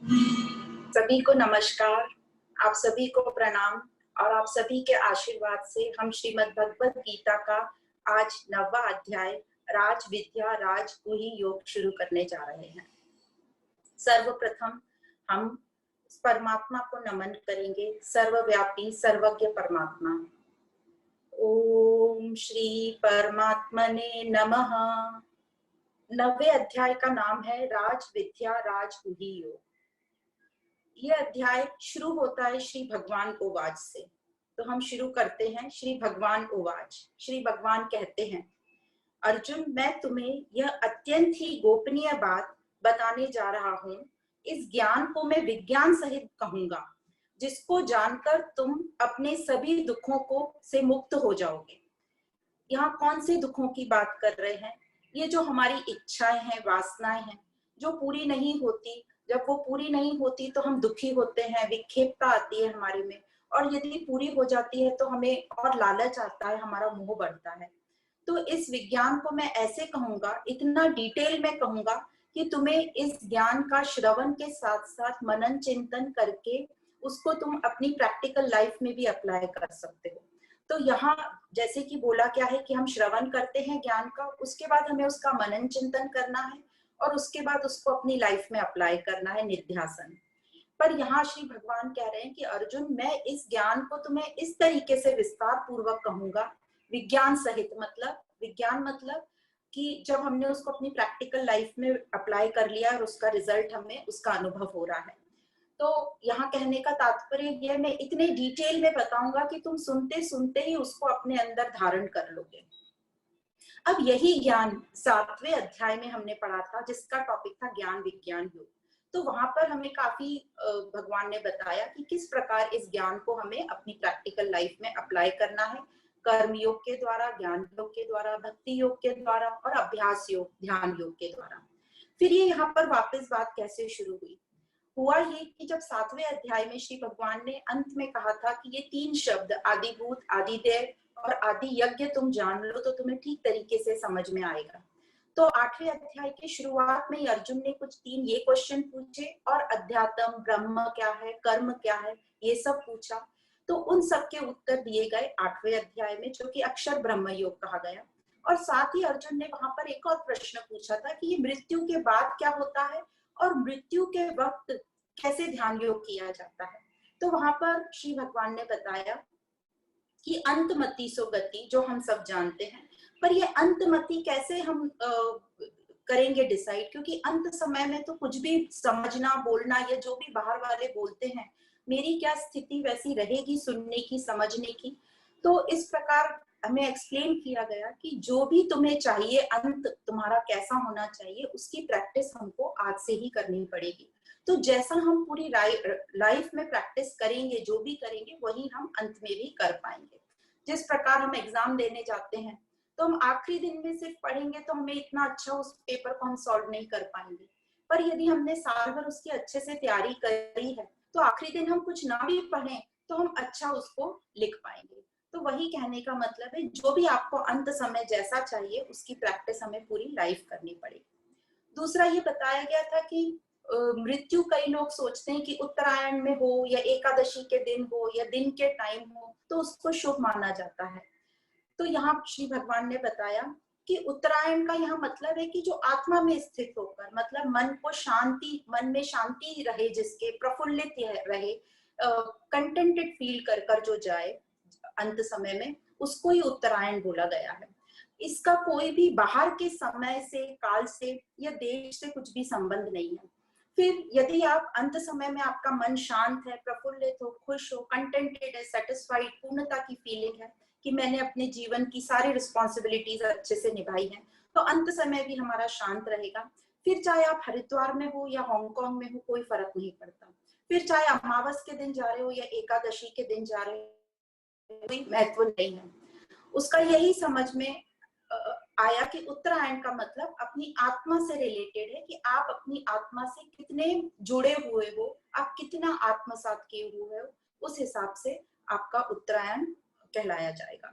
सभी को नमस्कार। आप सभी को प्रणाम और आप सभी के आशीर्वाद से हम श्रीमद् भगवत गीता का आज 9वां अध्याय राज विद्या राज गुही योग शुरू करने जा रहे हैं। सर्वप्रथम हम परमात्मा को नमन करेंगे, सर्वव्यापी सर्वज्ञ परमात्मा। ओम श्री परमात्मने नमः। 9वें अध्याय का नाम है राज विद्या राज गुही योग। यह अध्याय शुरू होता है श्री भगवान ओवाच से। तो हम शुरू करते हैं। श्री भगवान ओवाच। श्री भगवान कहते हैं, अर्जुन, मैं तुम्हें यह अत्यंत ही गोपनीय बात बताने जा रहा हूँ। इस ज्ञान को मैं विज्ञान सहित कहूंगा, जिसको जानकर तुम अपने सभी दुखों को से मुक्त हो जाओगे। यहाँ कौन से दुखों की बात कर रहे हैं? ये जो हमारी इच्छाएं हैं, वासनाएं हैं, जो पूरी नहीं होती। जब वो पूरी नहीं होती तो हम दुखी होते हैं, विक्षेपता आती है हमारे में, और यदि पूरी हो जाती है तो हमें और लालच आता है, हमारा मोह बढ़ता है। तो इस विज्ञान को मैं ऐसे कहूंगा, इतना डिटेल में कहूंगा कि तुम्हें इस ज्ञान का श्रवण के साथ साथ मनन चिंतन करके उसको तुम अपनी प्रैक्टिकल लाइफ में भी अप्लाई कर सकते हो। तो यहाँ जैसे कि बोला क्या है कि हम श्रवण करते हैं ज्ञान का, उसके बाद हमें उसका मनन चिंतन करना है और उसके बाद उसको अपनी लाइफ में अप्लाई करना है, निध्यासन। पर यहाँ श्री भगवान कह रहे हैं कि अर्जुन, मैं इस ज्ञान को तुम्हें इस तरीके से विस्तार पूर्वक कहूंगा, विज्ञान सहित। मतलब विज्ञान मतलब कि जब हमने उसको अपनी प्रैक्टिकल लाइफ में अप्लाई कर लिया और उसका रिजल्ट हमें उसका अनुभव हो रहा है। तो यहाँ कहने का तात्पर्य यह, मैं इतने डिटेल में बताऊंगा कि तुम सुनते सुनते ही उसको अपने अंदर धारण कर लोगे। अब यही ज्ञान 7वें अध्याय में हमने पढ़ा था, जिसका टॉपिक था ज्ञान विज्ञान योग। तो वहां पर हमें काफी भगवान ने बताया कि किस प्रकार इस ज्ञान को हमें अपनी प्रैक्टिकल लाइफ में अप्लाई करना है, कर्म योग के द्वारा, ज्ञान योग के द्वारा, भक्ति योग के द्वारा और अभ्यास योग, ध्यान योग के द्वारा। फिर ये यहाँ पर वापस बात कैसे शुरू हुई? हुआ ये कि जब 7वें अध्याय में श्री भगवान ने अंत में कहा था कि ये 3 शब्द आदिभूत, आदिदेव और आदि यज्ञ तुम जान लो तो तुम्हें ठीक तरीके से समझ में आएगा। तो 8वें अध्याय के शुरुआत में अर्जुन ने कुछ 3 ये क्वेश्चन पूछे और अध्यात्म, ब्रह्म क्या है, कर्म क्या है, ये सब पूछा। तो उन सब के उत्तर दिए गए 8वें अध्याय में, जो कि अक्षर ब्रह्म योग कहा गया। और साथ ही अर्जुन ने वहां पर एक और प्रश्न पूछा था कि ये मृत्यु के बाद क्या होता है और मृत्यु के वक्त कैसे ध्यान योग किया जाता है। तो वहां पर श्री भगवान ने बताया कि अंतमति सो गति, जो हम सब जानते हैं। पर ये अंतमति कैसे हम करेंगे डिसाइड, क्योंकि अंत समय में तो कुछ भी समझना, बोलना या जो भी बाहर वाले बोलते हैं, मेरी क्या स्थिति वैसी रहेगी सुनने की, समझने की। तो इस प्रकार हमें एक्सप्लेन किया गया कि जो भी तुम्हें चाहिए, अंत तुम्हारा कैसा होना चाहिए, उसकी प्रैक्टिस हमको आज से ही करनी पड़ेगी। तो जैसा हम पूरी लाइफ में प्रैक्टिस करेंगे, जो भी करेंगे, वही हम अंत में भी कर पाएंगे। जिस प्रकार हम एग्जाम देने जाते हैं तो हम आखिरी दिन में सिर्फ पढ़ेंगे तो हमें इतना अच्छा उस पेपर को हम सॉल्व नहीं कर पाएंगे। पर यदि हमने साल भर उसकी अच्छे से तैयारी करी है तो आखिरी दिन हम कुछ ना भी पढ़ें तो हम अच्छा उसको लिख पाएंगे। तो वही कहने का मतलब है, जो भी आपको अंत समय जैसा चाहिए उसकी प्रैक्टिस हमें पूरी लाइफ करनी पड़ेगी। दूसरा ये बताया गया था कि मृत्यु कई लोग सोचते हैं कि उत्तरायण में हो या एकादशी के दिन हो या दिन के टाइम हो तो उसको शुभ माना जाता है। तो यहाँ श्री भगवान ने बताया कि उत्तरायण का यहाँ मतलब है कि जो आत्मा में स्थित होकर, मतलब मन को शांति, मन में शांति रहे, जिसके प्रफुल्लित रहे, कंटेंटेड फील कर कर जो जाए अंत समय में, उसको ही उत्तरायण बोला गया है। इसका कोई भी बाहर के समय से, काल से या देश से कुछ भी संबंध नहीं है। फिर यदि आप अंत समय में आपका मन शांत है, प्रफुल्लित हो, खुश हो, कंटेंटेड है, सेटिस्फाइड, पूर्णता की फीलिंग है कि मैंने अपने जीवन की सारी रिस्पॉन्सिबिलिटीज अच्छे से निभाई हैं, तो अंत समय भी हमारा शांत रहेगा। फिर चाहे आप हरिद्वार में हो या हांगकांग में हो, कोई फर्क नहीं पड़ता। फिर चाहे अमावस के दिन जा रहे हो या एकादशी के दिन जा रहे हो, कोई महत्व नहीं है। उसका यही समझ में आया कि उत्तरायण का मतलब अपनी आत्मा से रिलेटेड है, कि आप अपनी आत्मा से कितने जुड़े हुए हो, आप कितना आत्मसात किए हुए हो, उस हिसाब से आपका उत्तरायण कहलाया जाएगा।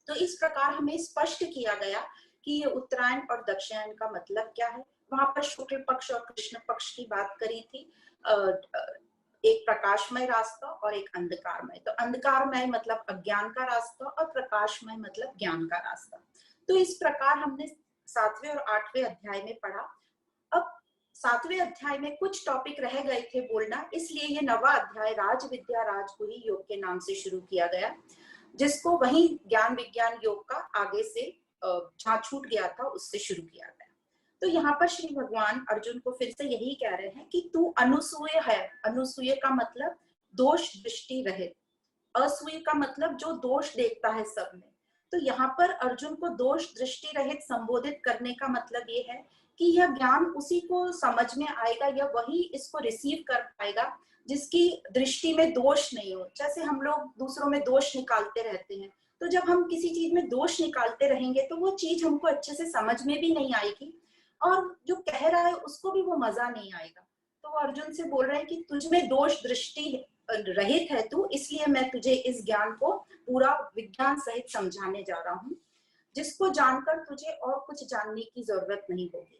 तो इस प्रकार हमें स्पष्ट किया गया कि ये उत्तरायण और दक्षिणायन का मतलब क्या है। वहां पर शुक्ल पक्ष और कृष्ण पक्ष की बात करी थी। एक प्रकाशमय रास्ता और एक अंधकारमय। तो अंधकारमय मतलब अज्ञान का रास्ता और प्रकाशमय मतलब ज्ञान का रास्ता। तो इस प्रकार हमने 7वें और 8वें अध्याय में पढ़ा। अब 7वें अध्याय में कुछ टॉपिक रह गए थे बोलना, इसलिए ये 9वां अध्याय राज विद्या राजगुही योग के नाम से शुरू किया गया, जिसको वही ज्ञान विज्ञान योग का आगे से जहाँ छूट गया था उससे शुरू किया गया। तो यहाँ पर श्री भगवान अर्जुन को फिर से यही कह रहे हैं कि तू अनुसूय है। अनुसूय का मतलब दोष दृष्टि रहित, असूय का मतलब जो दोष देखता है सब में। तो यहाँ पर अर्जुन को दोष दृष्टि रहित संबोधित करने का मतलब ये है कि यह ज्ञान उसी को समझ में आएगा या वही इसको रिसीव कर पाएगा जिसकी दृष्टि में दोष नहीं हो। जैसे हम लोग दूसरों में दोष निकालते रहते हैं, तो जब हम किसी चीज में दोष निकालते रहेंगे तो वो चीज हमको अच्छे से समझ में भी नहीं आएगी और जो कह रहा है उसको भी वो मजा नहीं आएगा। तो वो अर्जुन से बोल रहे हैं कि तुझ में दोष दृष्टि रहित है तू, इसलिए मैं तुझे इस ज्ञान को पूरा विज्ञान सहित समझाने जा रहा हूँ, जिसको जानकर तुझे और कुछ जानने की जरूरत नहीं होगी।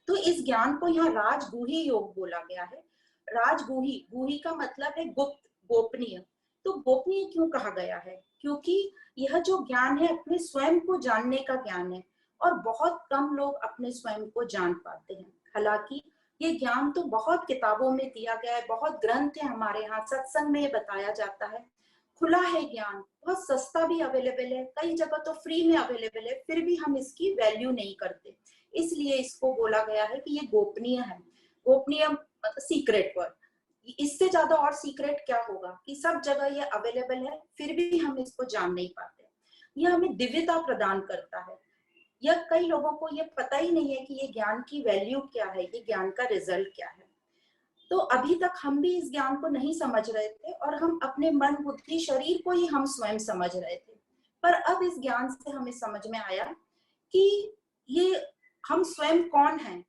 तो इस ज्ञान को यहाँ राजगुही योग बोला गया है। राजगुही, गुही का मतलब है गुप्त, गोपनीय। तो गोपनीय क्यों कहा गया है? क्योंकि यह जो ज्ञान है अपने स्वयं को जानने का ज्ञान है और बहुत कम लोग अपने स्वयं को जान पाते हैं। हालांकि ये ज्ञान तो बहुत किताबों में दिया गया है, बहुत ग्रंथ है हमारे यहाँ, सत्संग में ये बताया जाता है, खुला है ज्ञान, बहुत सस्ता भी अवेलेबल है, कई जगह तो फ्री में अवेलेबल है, फिर भी हम इसकी वैल्यू नहीं करते। इसलिए इसको बोला गया है कि ये गोपनीय है। गोपनीय सीक्रेट वर्ड, इससे ज्यादा और सीक्रेट क्या होगा कि सब जगह ये अवेलेबल है फिर भी हम इसको जान नहीं पाते। यह हमें दिव्यता प्रदान करता है। यह कई लोगों को ये पता ही नहीं है कि ये ज्ञान की वैल्यू क्या है, ये ज्ञान का रिजल्ट क्या है। तो अभी तक हम भी इस ज्ञान को नहीं समझ रहे थे और हम अपने मन बुद्धि शरीर को ही हम स्वयं समझ रहे थे। पर अब इस ज्ञान से हमें समझ में आया कि ये हम स्वयं कौन हैं,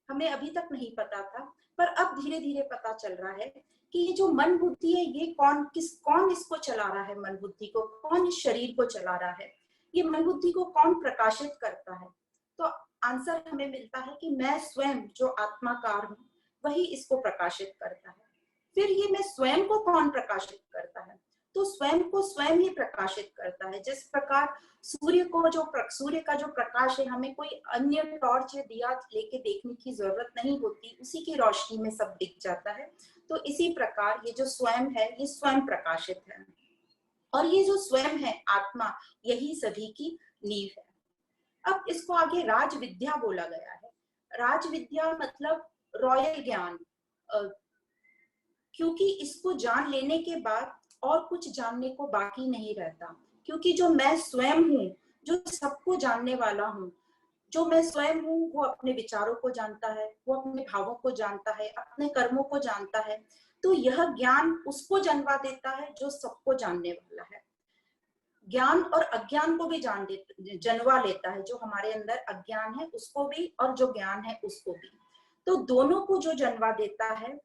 हमें अभी तक नहीं पता था, पर अब धीरे धीरे पता चल रहा है कि ये जो मन बुद्धि है ये कौन इसको चला रहा है, मन बुद्धि को कौन इस शरीर को चला रहा है, ये मन बुद्धि को कौन प्रकाशित करता है। तो आंसर हमें मिलता है कि मैं स्वयं जो आत्माकार हूँ वही इसको प्रकाशित करता है। फिर ये मैं स्वयं को कौन प्रकाशित करता है? तो स्वयं को स्वयं ही प्रकाशित करता है। जिस प्रकार सूर्य का जो प्रकाश है, हमें कोई अन्य टॉर्च या दिया लेके देखने की जरूरत नहीं होती, उसी की रोशनी में सब दिख जाता है। तो इसी प्रकार ये जो स्वयं है ये स्वयं प्रकाशित है और ये जो स्वयं है आत्मा, यही सभी की नींव है। अब इसको आगे राज विद्या बोला गया है। राज विद्या मतलब रॉयल ज्ञान, क्योंकि इसको जान लेने के बाद और कुछ जानने को बाकी नहीं रहता। क्योंकि जो मैं स्वयं हूँ, जो सबको जानने वाला हूँ, जो मैं स्वयं हूँ वो अपने विचारों को जानता है, वो अपने भावों को जानता है, अपने कर्मों को जानता है। तो यह ज्ञान उसको जन्मा देता है जो सबको जानने वाला है। ज्ञान और अज्ञान को भी जन्मा लेता है, जो हमारे अंदर अज्ञान है उसको भी और जो ज्ञान है उसको भी। तो दोनों को जो जन्मा देता है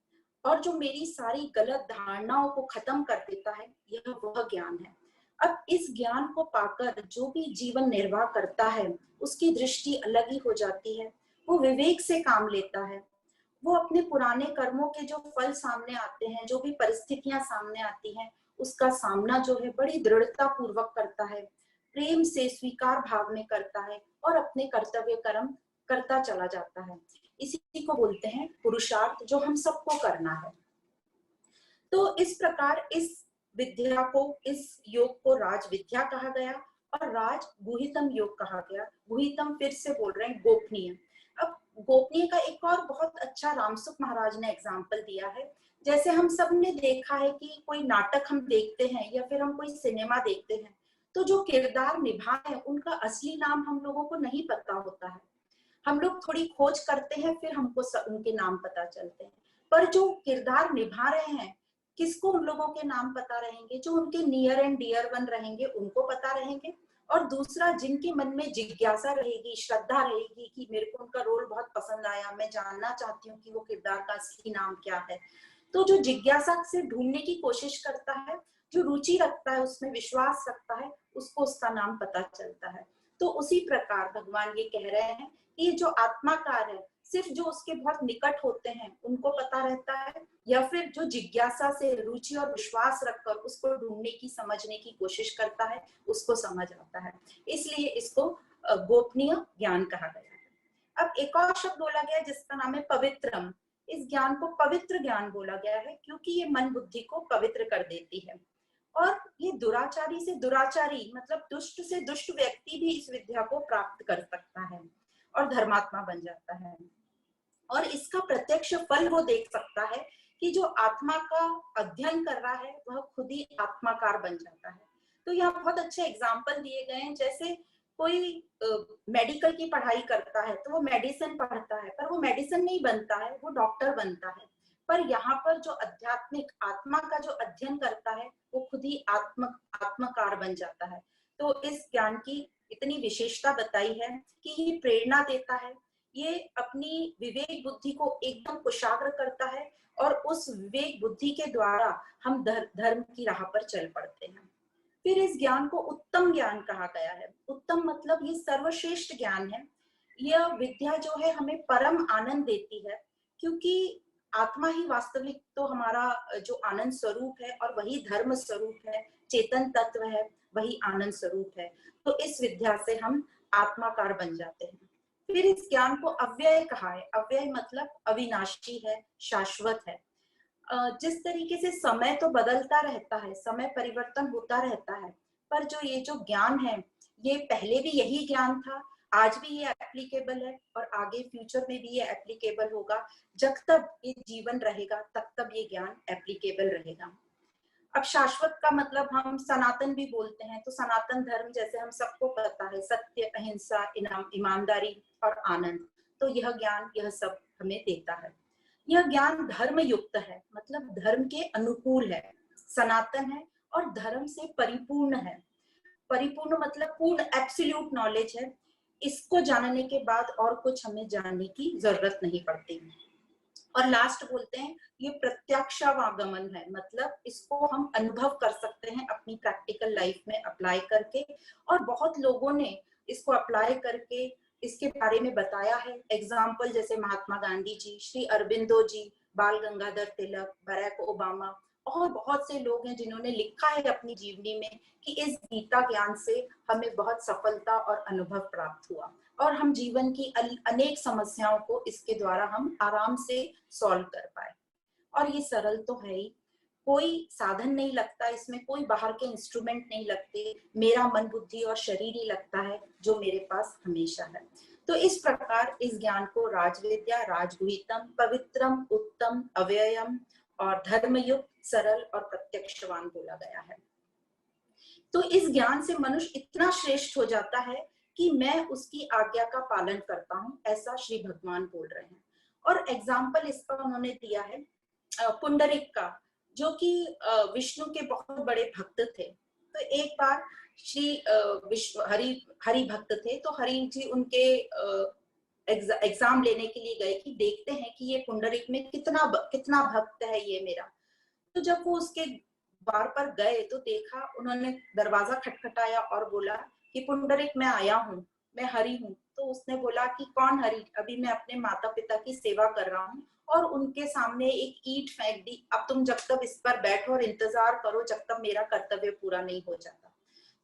और जो मेरी सारी गलत धारणाओं को खत्म कर देता है, यह वह ज्ञान है। अब इस ज्ञान को पाकर जो भी जीवन निर्वाह करता है उसकी दृष्टि अलग ही हो जाती है। वो विवेक से काम लेता है। वो अपने पुराने कर्मों के जो फल सामने आते हैं, जो भी परिस्थितियां सामने आती हैं, उसका सामना जो है बड़ी दृढ़ता पूर्वक करता है, प्रेम से स्वीकार भाव में करता है और अपने कर्तव्य कर्म करता चला जाता है। इसी को बोलते हैं पुरुषार्थ, जो हम सबको करना है। तो इस प्रकार इस विद्या को, इस योग को राज विद्या कहा गया और राज गुहितम योग कहा गया। गुहितम फिर से बोल रहे हैं गोपनीय। अब गोपनीय का एक और बहुत अच्छा रामसुख महाराज ने एग्जाम्पल दिया है। जैसे हम सब ने देखा है कि कोई नाटक हम देखते हैं या फिर हम कोई सिनेमा देखते हैं, तो जो किरदार निभाए उनका असली नाम हम लोगों को नहीं पता होता है। हम लोग थोड़ी खोज करते हैं फिर हमको उनके नाम पता चलते हैं। पर जो किरदार निभा रहे हैं, किसको उन लोगों के नाम पता रहेंगे? जो उनके नियर एंड डियर वन रहेंगे उनको पता रहेंगे। और दूसरा, जिनके मन में जिज्ञासा रहेगी, श्रद्धा रहेगी कि मेरे को उनका रोल बहुत पसंद आया, मैं जानना चाहती हूँ कि वो किरदार का असली नाम क्या है। तो जो जिज्ञासा से ढूंढने की कोशिश करता है, जो रुचि रखता है, उसमें विश्वास रखता है, उसको उसका नाम पता चलता है। तो उसी प्रकार भगवान ये कह रहे हैं कि जो आत्माकार है, सिर्फ जो उसके बहुत निकट होते हैं उनको पता रहता है, या फिर जो जिज्ञासा से, रुचि और विश्वास रखकर उसको ढूंढने की, समझने की कोशिश करता है, उसको समझ आता है। इसलिए इसको गोपनीय ज्ञान कहा गया है। अब एक और शब्द बोला गया है जिसका नाम है पवित्रम। इस ज्ञान को पवित्र ज्ञान बोला गया है क्योंकि ये मन बुद्धि को पवित्र कर देती है। और ये दुराचारी से दुराचारी, मतलब दुष्ट से दुष्ट व्यक्ति भी इस विद्या को प्राप्त कर सकता है और धर्मात्मा बन जाता है। और इसका प्रत्यक्ष फल वो देख सकता है कि जो आत्मा का अध्ययन कर रहा है वह खुद ही आत्माकार बन जाता है। तो यहाँ बहुत अच्छे एग्जाम्पल दिए गए हैं। जैसे कोई मेडिकल की पढ़ाई करता है तो वो मेडिसिन पढ़ता है, पर वो मेडिसिन नहीं बनता है, वो डॉक्टर बनता है। पर यहाँ पर जो आध्यात्मिक आत्मा का जो अध्ययन करता है वो खुद ही आत्मकार बन जाता है। तो इस ज्ञान की इतनी विशेषता बताई है कि ये प्रेरणा देता है, ये अपनी विवेक बुद्धि को एकदम कुशाग्र करता है और उस विवेक बुद्धि के द्वारा हम धर्म की राह पर चल पड़ते हैं। फिर इस ज्ञान को उत्तम ज्ञान कहा गया है। उत्तम मतलब ये सर्वश्रेष्ठ ज्ञान है। यह विद्या जो है हमें परम आनंद देती है, क्योंकि आत्मा ही वास्तविक तो हमारा जो आनंद स्वरूप है और वही धर्म स्वरूप है, चेतन तत्व है, वही आनंद स्वरूप है। तो इस विद्या से हम आत्माकार बन जाते हैं। फिर इस ज्ञान को अव्यय कहा है। अव्यय मतलब अविनाशी है, शाश्वत है। जिस तरीके से समय तो बदलता रहता है, समय परिवर्तन होता रहता है, पर ये जो ज्ञान है ये पहले भी यही ज्ञान था, आज भी ये एप्लीकेबल है और आगे फ्यूचर में भी ये एप्लीकेबल होगा। जब तक ये जीवन रहेगा तब तक ये ज्ञान एप्लीकेबल रहेगा। अब शाश्वत का मतलब हम सनातन भी बोलते हैं। तो सनातन धर्म जैसे हम सबको पता है, सत्य, अहिंसा, ईमानदारी और आनंद। तो यह ज्ञान यह सब हमें देता है। यह ज्ञान धर्म युक्त है, मतलब धर्म के अनुकूल है, सनातन है और धर्म से परिपूर्ण है। परिपूर्ण मतलब पूर्ण, एब्सोल्यूट नॉलेज है। इसको जानने के बाद और कुछ हमें जानने की जरूरत नहीं पड़ती। और लास्ट बोलते हैं ये प्रत्यक्षावागमन है, मतलब इसको हम अनुभव कर सकते हैं अपनी प्रैक्टिकल लाइफ में अप्लाई करके। और बहुत लोगों ने इसको अप्लाई करके इसके बारे में बताया है। एग्जाम्पल जैसे महात्मा गांधी जी, श्री अरबिंदो जी, बाल गंगाधर तिलक, बराक ओबामा और बहुत से लोग हैं जिन्होंने लिखा है अपनी जीवनी में कि इस गीता ज्ञान से हमें बहुत सफलता और अनुभव प्राप्त हुआ और हम जीवन की अनेक समस्याओं को इसके द्वारा हम आराम से सॉल्व कर पाए। और ये सरल तो है ही, कोई साधन नहीं लगता, इसमें कोई बाहर के इंस्ट्रूमेंट नहीं लगते, मेरा मन, बुद्धि और शरीर ही लगता है जो मेरे पास हमेशा है। तो इस प्रकार इस ज्ञान को राजविद्या, राजगुहितम, पवित्रम, उत्तम, अव्ययम और धर्मयुक्त, सरल और प्रत्यक्षवान बोला गया है। तो इस ज्ञान से मनुष्य इतना श्रेष्ठ हो जाता है कि मैं उसकी आज्ञा का पालन करता हूँ, ऐसा श्री भगवान बोल रहे हैं। और एग्जाम्पल इसका उन्होंने दिया है पुंडरीक का, जो कि विष्णु के बहुत बड़े भक्त थे। तो एक बार श्री हरि भक्त थे, तो हरि जी उनके एग्जाम लेने के लिए गए कि देखते हैं कि ये पुंडरीक में कितना भक्त है ये मेरा। तो जब वो उसके द्वार पर गए तो देखा, उन्होंने दरवाजा खटखटाया और बोला कि पुंडरीक मैं आया हूँ, मैं हरि हूँ। तो उसने बोला कि कौन हरि? अभी मैं अपने माता पिता की सेवा कर रहा हूँ। और उनके सामने एक ईंट फेंक दी, अब तुम जब तक इस पर बैठो और इंतजार करो जब तक मेरा कर्तव्य पूरा नहीं हो जाता।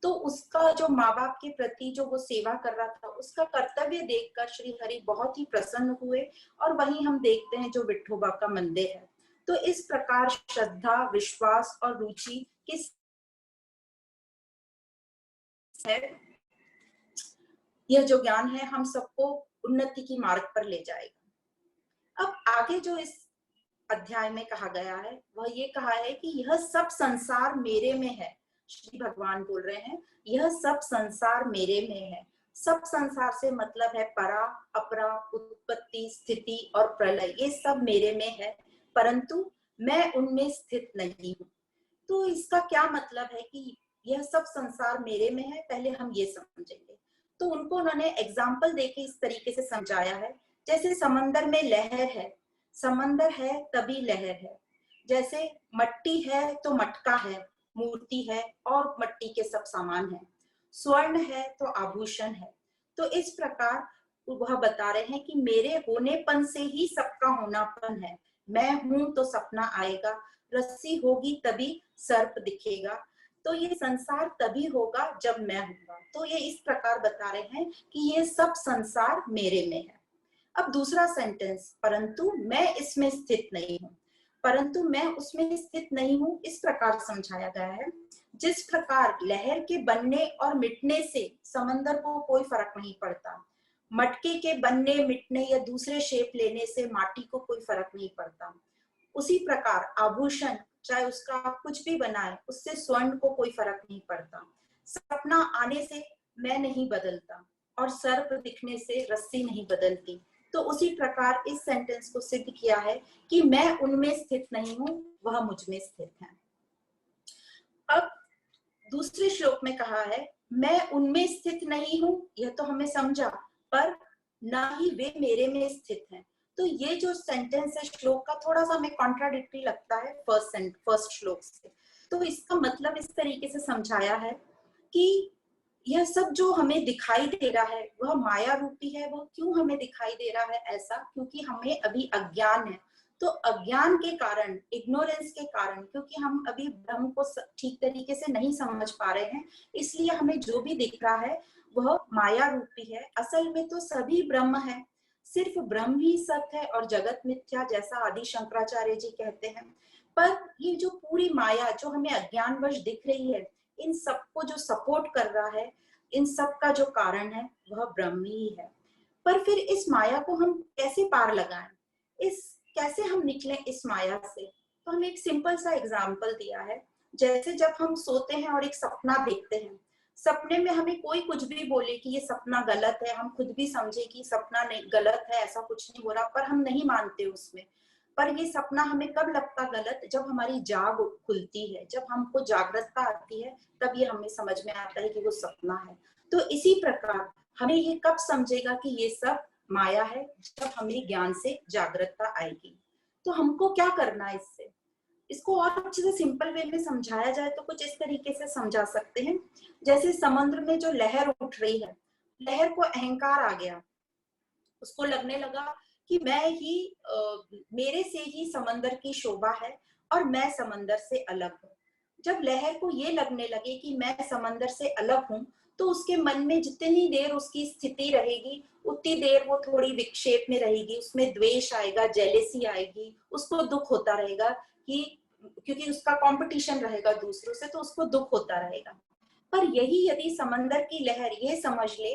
तो उसका जो माँ बाप के प्रति जो वो सेवा कर रहा था, उसका कर्तव्य देखकर श्री हरि बहुत ही प्रसन्न हुए। और वहीं हम देखते हैं जो विठोबा का मंदिर है। तो इस प्रकार श्रद्धा, विश्वास और रुचि किस है, यह जो ज्ञान है हम सबको उन्नति की मार्ग पर ले जाएगा। अब आगे जो इस अध्याय में कहा गया है वह ये कहा है कि यह सब संसार मेरे में है। श्री भगवान बोल रहे हैं यह सब संसार मेरे में है। सब संसार से मतलब है परा, अपरा, उत्पत्ति, स्थिति और प्रलय, ये सब मेरे में है, परंतु मैं उनमें स्थित नहीं हूँ। तो इसका क्या मतलब है कि यह सब संसार मेरे में है, पहले हम ये समझेंगे। तो उन्होंने एग्जाम्पल देके इस तरीके से समझाया है, जैसे समंदर में लहर है, समंदर है तभी लहर है। जैसे मट्टी है तो मटका है, मूर्ति है और मट्टी के सब सामान है। स्वर्ण है तो आभूषण है। तो इस प्रकार वह बता रहे हैं कि मेरे होनेपन से ही सबका होनापन है, मैं हूं तो सपना आएगा, रस्सी होगी तभी सर्प दिखेगा, तो ये संसार तभी होगा जब मैं हूँगा। तो ये इस प्रकार बता रहे हैं कि ये सब संसार मेरे में है। अब दूसरा सेंटेंस, परंतु मैं इसमें स्थित नहीं हूँ। परंतु मैं उसमें स्थित नहीं हूँ इस प्रकार समझाया गया है, जिस प्रकार लहर के बनने और मिटने से समंदर को कोई फर्क नहीं पड़ता, मटके के बनने मिटने या दूसरे शेप लेने से माटी को कोई फर्क नहीं पड़ता, उसी प्रकार आभूषण चाहे उसका कुछ भी बनाए उससे स्वर्ण को कोई फर्क नहीं पड़ता, सपना आने से मैं नहीं बदलता और सर्प दिखने से रस्सी नहीं बदलती। तो उसी प्रकार इस सेंटेंस को सिद्ध किया है कि मैं उनमें स्थित नहीं हूं, वह मुझ में स्थित है। अब दूसरे श्लोक में कहा है मैं उनमें स्थित नहीं हूं, यह तो हमें समझा, पर ना ही वे मेरे में स्थित हैं। तो ये जो सेंटेंस है श्लोक का थोड़ा सा हमें कॉन्ट्राडिक्टरी लगता है फर्स्ट श्लोक से। तो इसका मतलब इस तरीके से समझाया है कि यह सब जो हमें दिखाई दे रहा है वह माया रूपी है। वह क्यों हमें दिखाई दे रहा है ऐसा? क्योंकि हमें अभी अज्ञान है। तो अज्ञान के कारण, इग्नोरेंस के कारण, क्योंकि हम अभी ब्रह्म को ठीक तरीके से नहीं समझ पा रहे हैं, इसलिए हमें जो भी दिख रहा है वह माया रूपी है। असल में तो सभी ब्रह्म है, सिर्फ ब्रह्म ही सत्य है और जगत मिथ्या, जैसा आदि शंकराचार्य जी कहते हैं। पर ये जो पूरी माया जो हमें अज्ञानवश दिख रही है, इन सबको जो सपोर्ट कर रहा है, इन सब का जो कारण है वह ब्रह्म ही है। पर फिर इस माया को हम कैसे पार लगाएं, कैसे हम निकलें इस माया से? तो हमें एक सिंपल सा एग्जाम्पल दिया है। जैसे जब हम सोते हैं और एक सपना देखते हैं, सपने में हमें कोई कुछ भी बोले कि ये सपना गलत है, हम खुद भी समझे कि सपना नहीं गलत है, ऐसा कुछ नहीं हो रहा, पर हम नहीं मानते उसमें। पर ये सपना हमें कब लगता गलत? जब हमारी जाग खुलती है, जब हमको जागरूकता आती है, तब ये हमें समझ में आता है कि वो सपना है। तो इसी प्रकार हमें ये कब समझेगा कि ये सब माया है? जब हमें ज्ञान से जागरूकता आएगी। तो हमको क्या करना है इससे? इसको और अच्छे से सिंपल वे में समझाया जाए तो कुछ इस तरीके से समझा सकते हैं। जैसे समुद्र में जो लहर उठ रही है, लहर को अहंकार आ गया, उसको लगने लगा कि मैं ही मेरे से ही समंदर की शोभा है और मैं समंदर से अलग हूँ। जब लहर को ये लगने लगे कि मैं समंदर से अलग हूँ, तो उसके मन में जितनी देर उसकी स्थिति रहेगी उतनी देर वो थोड़ी विक्षेप में रहेगी, उसमें द्वेष आएगा, जेलेसी आएगी, उसको दुख होता रहेगा कि क्योंकि उसका कंपटीशन रहेगा दूसरों से, तो उसको दुख होता रहेगा। पर यही यदि समंदर की लहर ये समझ ले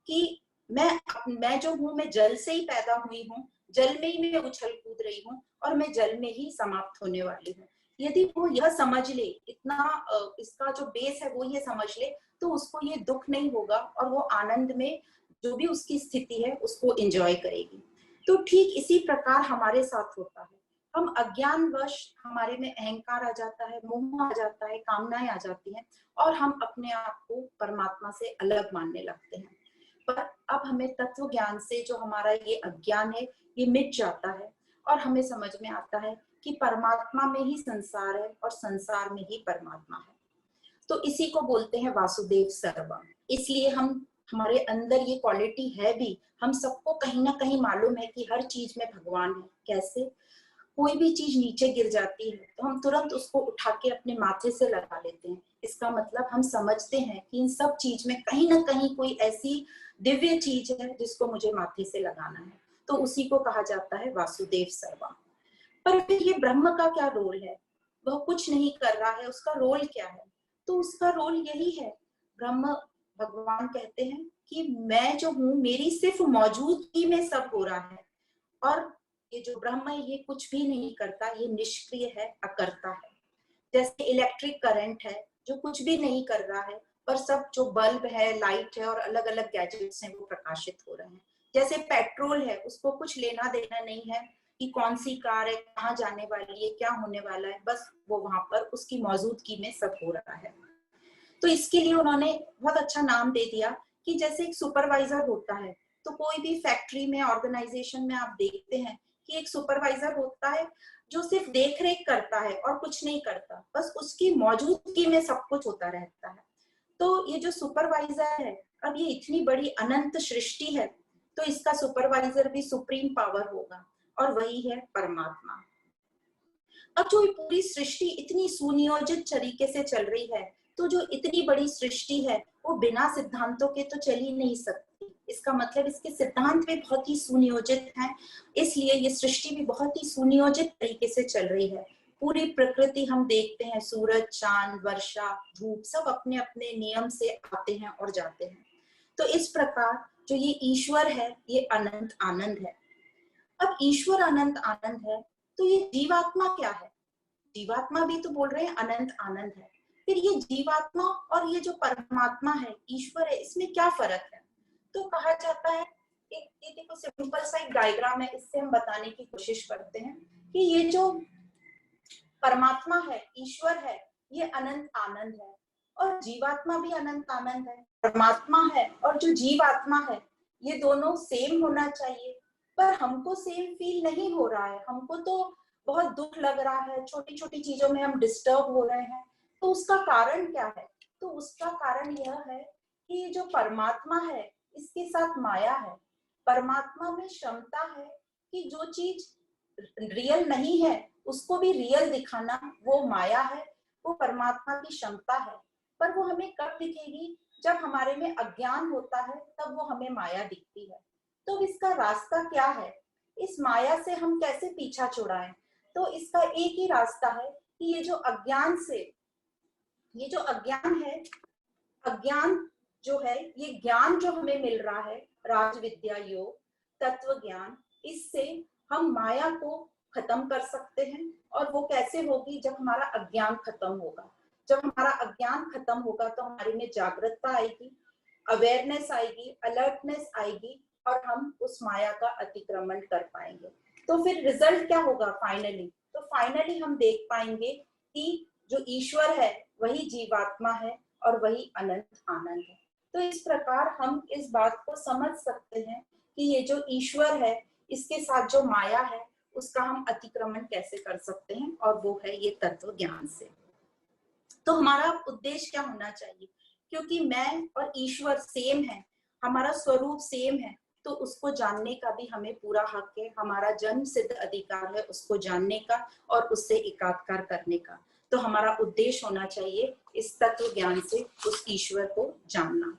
कि मैं जो हूँ मैं जल से ही पैदा हुई हूँ, जल में ही मैं उछल कूद रही हूँ और मैं जल में ही समाप्त होने वाली हूँ, यदि वो यह समझ ले, इतना इसका जो बेस है वो ये समझ ले, तो उसको ये दुख नहीं होगा और वो आनंद में जो भी उसकी स्थिति है उसको एंजॉय करेगी। तो ठीक इसी प्रकार हमारे साथ होता है। हम अज्ञानवश हमारे में अहंकार आ जाता है, मोह आ जाता है, कामनाएं आ जाती हैं और हम अपने आप को परमात्मा से अलग मानने लगते हैं। पर अब हमें तत्व ज्ञान से जो हमारा ये अज्ञान है ये मिट जाता है और हमें समझ में आता है कि परमात्मा में ही संसार है और संसार में ही परमात्मा है। तो इसी को बोलते हैं वासुदेव सर्वम। इसलिए हम हमारे अंदर ये क्वालिटी है भी, हम सबको कहीं ना कहीं मालूम है कि हर चीज में भगवान है। कैसे? कोई भी चीज नीचे गिर जाती है तो हम तुरंत उसको उठा के अपने माथे से लगा लेते हैं। इसका मतलब हम समझते हैं कि इन सब चीज में कहीं ना कहीं कोई ऐसी दिव्य चीज है जिसको मुझे माथे से लगाना है। तो उसी को कहा जाता है वासुदेव सर्वम। पर फिर ये ब्रह्म का क्या रोल है? वह कुछ नहीं कर रहा है, उसका रोल क्या है? तो उसका रोल यही है, ब्रह्म भगवान कहते हैं कि मैं जो हूँ मेरी सिर्फ मौजूदगी में सब हो रहा है और ये जो ब्रह्म है ये कुछ भी नहीं करता, ये निष्क्रिय है, अकर्ता है। जैसे इलेक्ट्रिक करंट है जो कुछ भी नहीं कर रहा है, पर सब जो बल्ब है, लाइट है और अलग अलग गैजेट्स हैं वो प्रकाशित हो रहे हैं। जैसे पेट्रोल है, उसको कुछ लेना देना नहीं है कि कौन सी कार है, कहाँ जाने वाली है, क्या होने वाला है, बस वो वहां पर उसकी मौजूदगी में सब हो रहा है। तो इसके लिए उन्होंने बहुत अच्छा नाम दे दिया कि जैसे एक सुपरवाइजर होता है, तो कोई भी फैक्ट्री में, ऑर्गेनाइजेशन में आप देखते हैं कि एक सुपरवाइजर होता है जो सिर्फ देख रेख करता है और कुछ नहीं करता, बस उसकी मौजूदगी में सब कुछ होता रहता है। तो ये जो सुपरवाइजर है, अब ये इतनी बड़ी अनंत सृष्टि है, तो इसका सुपरवाइजर भी सुप्रीम पावर होगा और वही है परमात्मा। अब जो पूरी सृष्टि इतनी सुनियोजित तरीके से चल रही है, तो जो इतनी बड़ी सृष्टि है वो बिना सिद्धांतों के तो चल ही नहीं सकती। इसका मतलब इसके सिद्धांत भी बहुत ही सुनियोजित हैं, इसलिए ये सृष्टि भी बहुत ही सुनियोजित तरीके से चल रही है। पूरी प्रकृति हम देखते हैं, सूरज, चांद, वर्षा, धूप सब अपने अपने नियम से आते हैं और जाते हैं। तो इस प्रकार जो ये ईश्वर है ये अनंत आनंद है। अब ईश्वर अनंत आनंद है, तो ये जीवात्मा क्या है? जीवात्मा भी तो बोल रहे हैं अनंत आनंद है। फिर ये जीवात्मा और ये जो परमात्मा है, ईश्वर है, इसमें क्या फर्क है? तो कहा जाता है, एक देखो सिंपल सा एक डायग्राम है, इससे हम बताने की कोशिश करते हैं कि ये जो परमात्मा है, ईश्वर है, ये अनंत आनंद है और जीवात्मा भी अनंत आनंद है। परमात्मा है और जो जीवात्मा है ये दोनों सेम होना चाहिए, पर हमको सेम फील नहीं हो रहा है। हमको तो बहुत दुख लग रहा है, छोटी छोटी चीजों में हम डिस्टर्ब हो रहे हैं। तो उसका कारण क्या है? तो उसका कारण यह है कि जो परमात्मा है इसके साथ माया है। परमात्मा में क्षमता है कि जो चीज रियल नहीं है उसको भी रियल दिखाना, वो माया है, वो परमात्मा की क्षमता है। पर वो हमें कब दिखेगी? जब हमारे में अज्ञान होता है, तब वो हमें माया दिखती है। तो इसका रास्ता क्या है? इस माया से हम कैसे पीछा छुड़ाएं? तो इसका एक ही रास्ता है कि ये जो अज्ञान है, अज्ञान जो है, ये ज्ञान जो हमें मिल रहा है, राज विद्या योग तत्व ज्ञान, इससे हम माया को खत्म कर सकते हैं। और वो कैसे होगी? जब हमारा अज्ञान खत्म होगा। जब हमारा अज्ञान खत्म होगा तो हमारे में जागरूकता आएगी, अवेयरनेस आएगी, अलर्टनेस आएगी और हम उस माया का अतिक्रमण कर पाएंगे। तो फिर रिजल्ट क्या होगा फाइनली? तो फाइनली हम देख पाएंगे कि जो ईश्वर है वही जीवात्मा है और वही अनंत आनंद है। तो इस प्रकार हम इस बात को समझ सकते हैं कि ये जो ईश्वर है इसके साथ जो माया है उसका हम अतिक्रमण कैसे कर सकते हैं, और वो है ये तत्व ज्ञान से। तो हमारा उद्देश्य क्या होना चाहिए? क्योंकि मैं और ईश्वर सेम है, हमारा स्वरूप सेम है, तो उसको जानने का भी हमें पूरा हक है। हमारा जन्म सिद्ध अधिकार है उसको जानने का और उससे एकाकार करने का। तो हमारा उद्देश्य होना चाहिए इस तत्व ज्ञान से उस ईश्वर को जानना।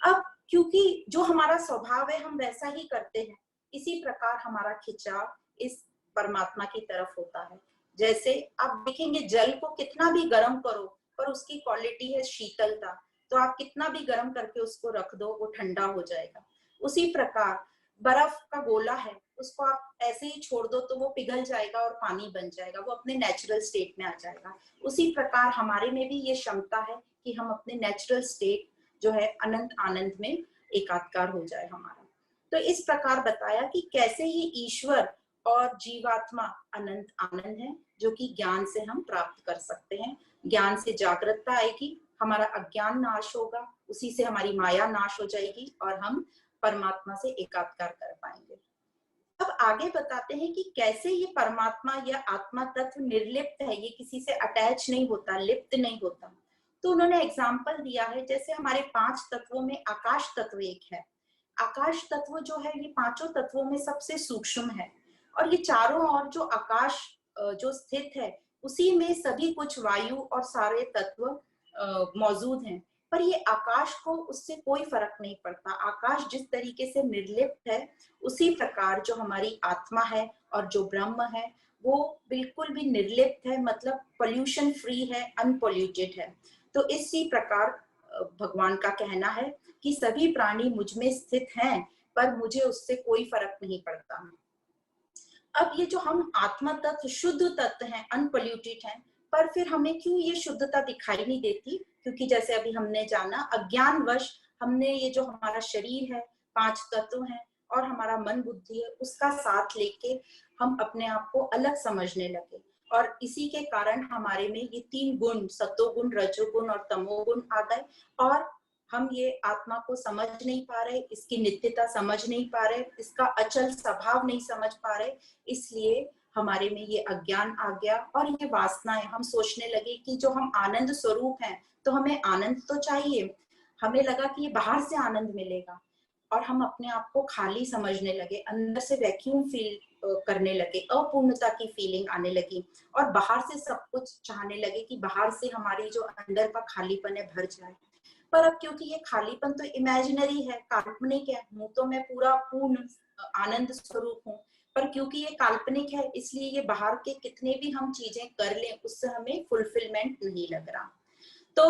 अब क्योंकि जो हमारा स्वभाव है हम वैसा ही करते हैं, इसी प्रकार हमारा खिंचाव इस परमात्मा की तरफ होता है। जैसे आप देखेंगे जल को कितना भी गर्म करो पर उसकी क्वालिटी है शीतलता, तो आप कितना भी गर्म करके उसको रख दो वो ठंडा हो जाएगा। उसी प्रकार बर्फ का गोला है, उसको आप ऐसे ही छोड़ दो तो वो पिघल जाएगा और पानी बन जाएगा, वो अपने नेचुरल स्टेट में आ जाएगा। उसी प्रकार हमारे में भी ये क्षमता है कि हम अपने नेचुरल स्टेट जो है अनंत आनंद में एकाकार हो जाए हमारा। तो इस प्रकार बताया कि कैसे ये ईश्वर और जीवात्मा अनंत आनंद है, जो कि ज्ञान से हम प्राप्त कर सकते हैं। ज्ञान से जागरूकता आएगी, हमारा अज्ञान नाश होगा, उसी से हमारी माया नाश हो जाएगी और हम परमात्मा से एकाकार कर पाएंगे। अब आगे बताते हैं कि कैसे ये परमात्मा या आत्मा तत्व निर्लिप्त है, ये किसी से अटैच नहीं होता, लिप्त नहीं होता। तो उन्होंने एग्जाम्पल दिया है, जैसे हमारे 5 तत्वों में आकाश तत्व एक है। आकाश तत्व जो है ये 5 तत्वों में सबसे सूक्ष्म है, और ये चारों ओर जो आकाश जो स्थित है उसी में सभी कुछ वायु और सारे तत्व मौजूद हैं। पर ये आकाश को उससे कोई फर्क नहीं पड़ता। आकाश जिस तरीके से निर्लिप्त है, उसी प्रकार जो हमारी आत्मा है और जो ब्रह्म है वो बिल्कुल भी निर्लिप्त है, मतलब पोल्यूशन फ्री है, अनपोल्यूटेड है। तो इसी प्रकार भगवान का कहना है कि सभी प्राणी मुझ में स्थित हैं, पर मुझे उससे कोई फर्क नहीं पड़ता। अब ये जो हम आत्मा तत्व शुद्ध तत्व हैं, अनपोल्यूटेड हैं, पर फिर हमें क्यों ये शुद्धता दिखाई नहीं देती? क्योंकि जैसे अभी हमने जाना, अज्ञानवश हमने ये जो हमारा शरीर है, 5 तत्व हैं और हमारा मन बुद्धि है, उसका साथ लेके हम अपने आप को अलग समझने लगे, और इसी के कारण हमारे में ये 3 गुण, सत्वगुण, रजोगुण और तमोगुण आ गए, और हम ये आत्मा को समझ नहीं पा रहे, इसकी नित्यता समझ नहीं पा रहे, इसका अचल स्वभाव नहीं समझ पा रहे। इसलिए हमारे में ये अज्ञान आ गया और ये वासनाएं, हम सोचने लगे कि जो हम आनंद स्वरूप हैं तो हमें आनंद तो चाहिए, हमें लगा कि ये बाहर से आनंद मिलेगा। और हम अपने आप को खाली समझने लगे, अंदर से वैक्यूम फील करने लगे, अपूर्णता की फीलिंग आने लगी और बाहर से सब कुछ चाहने लगे कि बाहर से हमारी जो अंदर का खालीपन है भर जाए। पर अब क्योंकि ये खालीपन तो इमेजिनरी है, काल्पनिक है, हूं तो मैं पूरा पूर्ण आनंद स्वरूप हूँ, पर क्योंकि ये काल्पनिक है इसलिए ये बाहर के कितने भी हम चीजें कर लें उससे हमें फुलफिलमेंट नहीं लग रहा। तो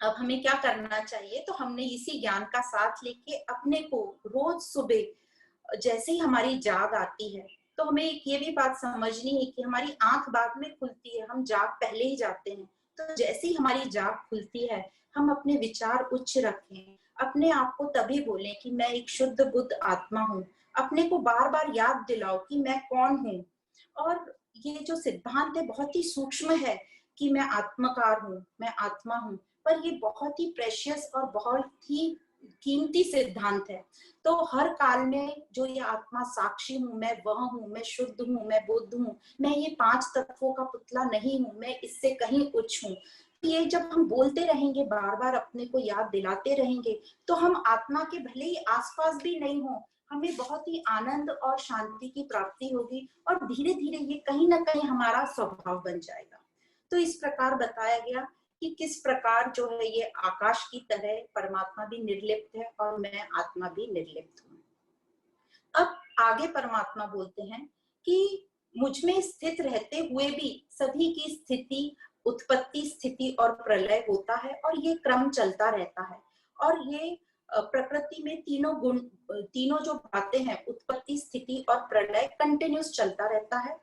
अब हमें क्या करना चाहिए, तो हमने इसी ज्ञान का साथ लेके अपने को रोज सुबह जैसे ही हमारी जाग आती है, तो हमें एक ये भी बात समझनी है कि हमारी आंख बाद में खुलती है, हम जाग पहले ही जाते हैं। तो जैसे ही हमारी जाग खुलती है हम अपने विचार उच्च रखें, अपने आप को तभी बोलें कि मैं एक शुद्ध बुद्ध आत्मा हूँ, अपने को बार बार याद दिलाओ कि मैं कौन हूँ। और ये जो सिद्धांत है बहुत ही सूक्ष्म है कि मैं आत्मकार हूँ, मैं आत्मा हूँ, पर ये बहुत ही प्रेशियस और बहुत ही कीमती सिद्धांत है। तो हर काल में जो ये आत्मा साक्षी हूँ, मैं वह हूँ, मैं शुद्ध हूँ, मैं बुद्ध हूँ, मैं ये 5 तत्वों का पुतला नहीं हूँ, मैं इससे कहीं उच्च हूँ। ये जब हम बोलते रहेंगे, बार बार अपने को याद दिलाते रहेंगे, तो हम आत्मा के भले ही आसपास भी नहीं हो, हमें बहुत ही आनंद और शांति की प्राप्ति होगी और धीरे धीरे ये कहीं ना कहीं हमारा स्वभाव बन जाएगा। तो इस प्रकार बताया गया कि किस प्रकार जो है ये आकाश की तरह परमात्मा भी निर्लिप्त है और मैं आत्मा भी निर्लिप्त हूँ। अब आगे परमात्मा बोलते हैं कि मुझ में स्थित रहते हुए भी सभी की स्थिति, उत्पत्ति, स्थिति और प्रलय होता है और ये क्रम चलता रहता है। और ये प्रकृति में तीनों गुण, तीनों जो बातें हैं, उत्पत्ति, स्थिति और प्रलय, कंटिन्यूस चलता रहता है।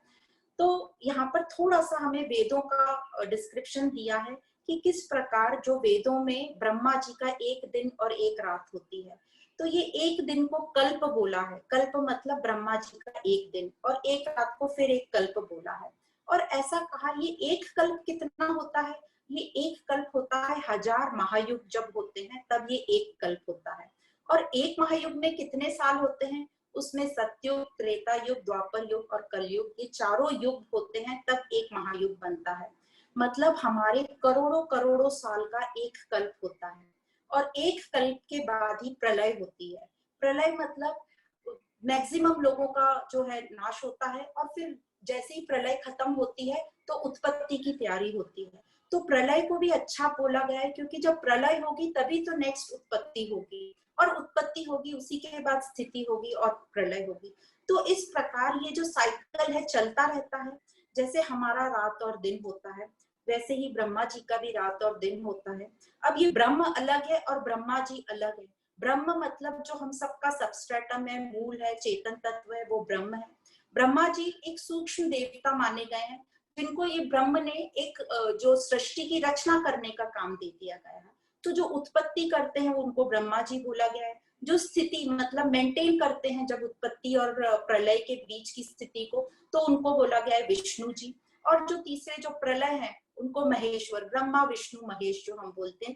तो यहाँ पर थोड़ा सा हमें वेदों का डिस्क्रिप्शन दिया है कि किस प्रकार जो वेदों में ब्रह्मा जी का एक दिन और एक रात होती है। तो ये एक दिन को कल्प बोला है, कल्प मतलब ब्रह्मा जी का एक दिन, और एक रात को फिर एक कल्प बोला है। और ऐसा कहा, ये एक कल्प कितना होता है, ये एक कल्प होता है 1000 महायुग जब होते हैं तब ये एक कल्प होता है। और एक महायुग में कितने साल होते हैं, उसमें सतयुग, त्रेता युग, द्वापर युग और कलयुग, ये चारों युग होते हैं तब एक महायुग बनता है। मतलब हमारे करोड़ों करोड़ों साल का एक कल्प होता है और एक कल्प के बाद ही प्रलय होती है। प्रलय मतलब मैक्सिमम लोगों का जो है नाश होता है और फिर जैसे ही प्रलय खत्म होती है तो उत्पत्ति की तैयारी होती है। तो प्रलय को भी अच्छा बोला गया है क्योंकि जब प्रलय होगी तभी तो नेक्स्ट उत्पत्ति होगी और उत्पत्ति होगी उसी के बाद स्थिति होगी और प्रलय होगी। तो इस प्रकार ये जो साइकिल है चलता रहता है। जैसे हमारा रात और दिन होता है वैसे ही ब्रह्मा जी का भी रात और दिन होता है। अब ये ब्रह्म अलग है और ब्रह्मा जी अलग है। ब्रह्म मतलब जो हम सबका सबस्ट्रेटम है, मूल है, चेतन तत्व है, वो ब्रह्म है। ब्रह्मा जी एक सूक्ष्म देवता माने गए हैं जिनको ये ब्रह्म ने एक जो सृष्टि की रचना करने का काम दे दिया गया है। तो जो उत्पत्ति करते हैं उनको ब्रह्मा जी बोला गया है। जो स्थिति मतलब मेंटेन करते हैं जब उत्पत्ति और प्रलय के बीच की स्थिति को, तो उनको बोला गया है विष्णु जी। और जो तीसरे जो प्रलय है उनको महेश्वर, ब्रह्मा विष्णु महेश जो हम बोलते हैं,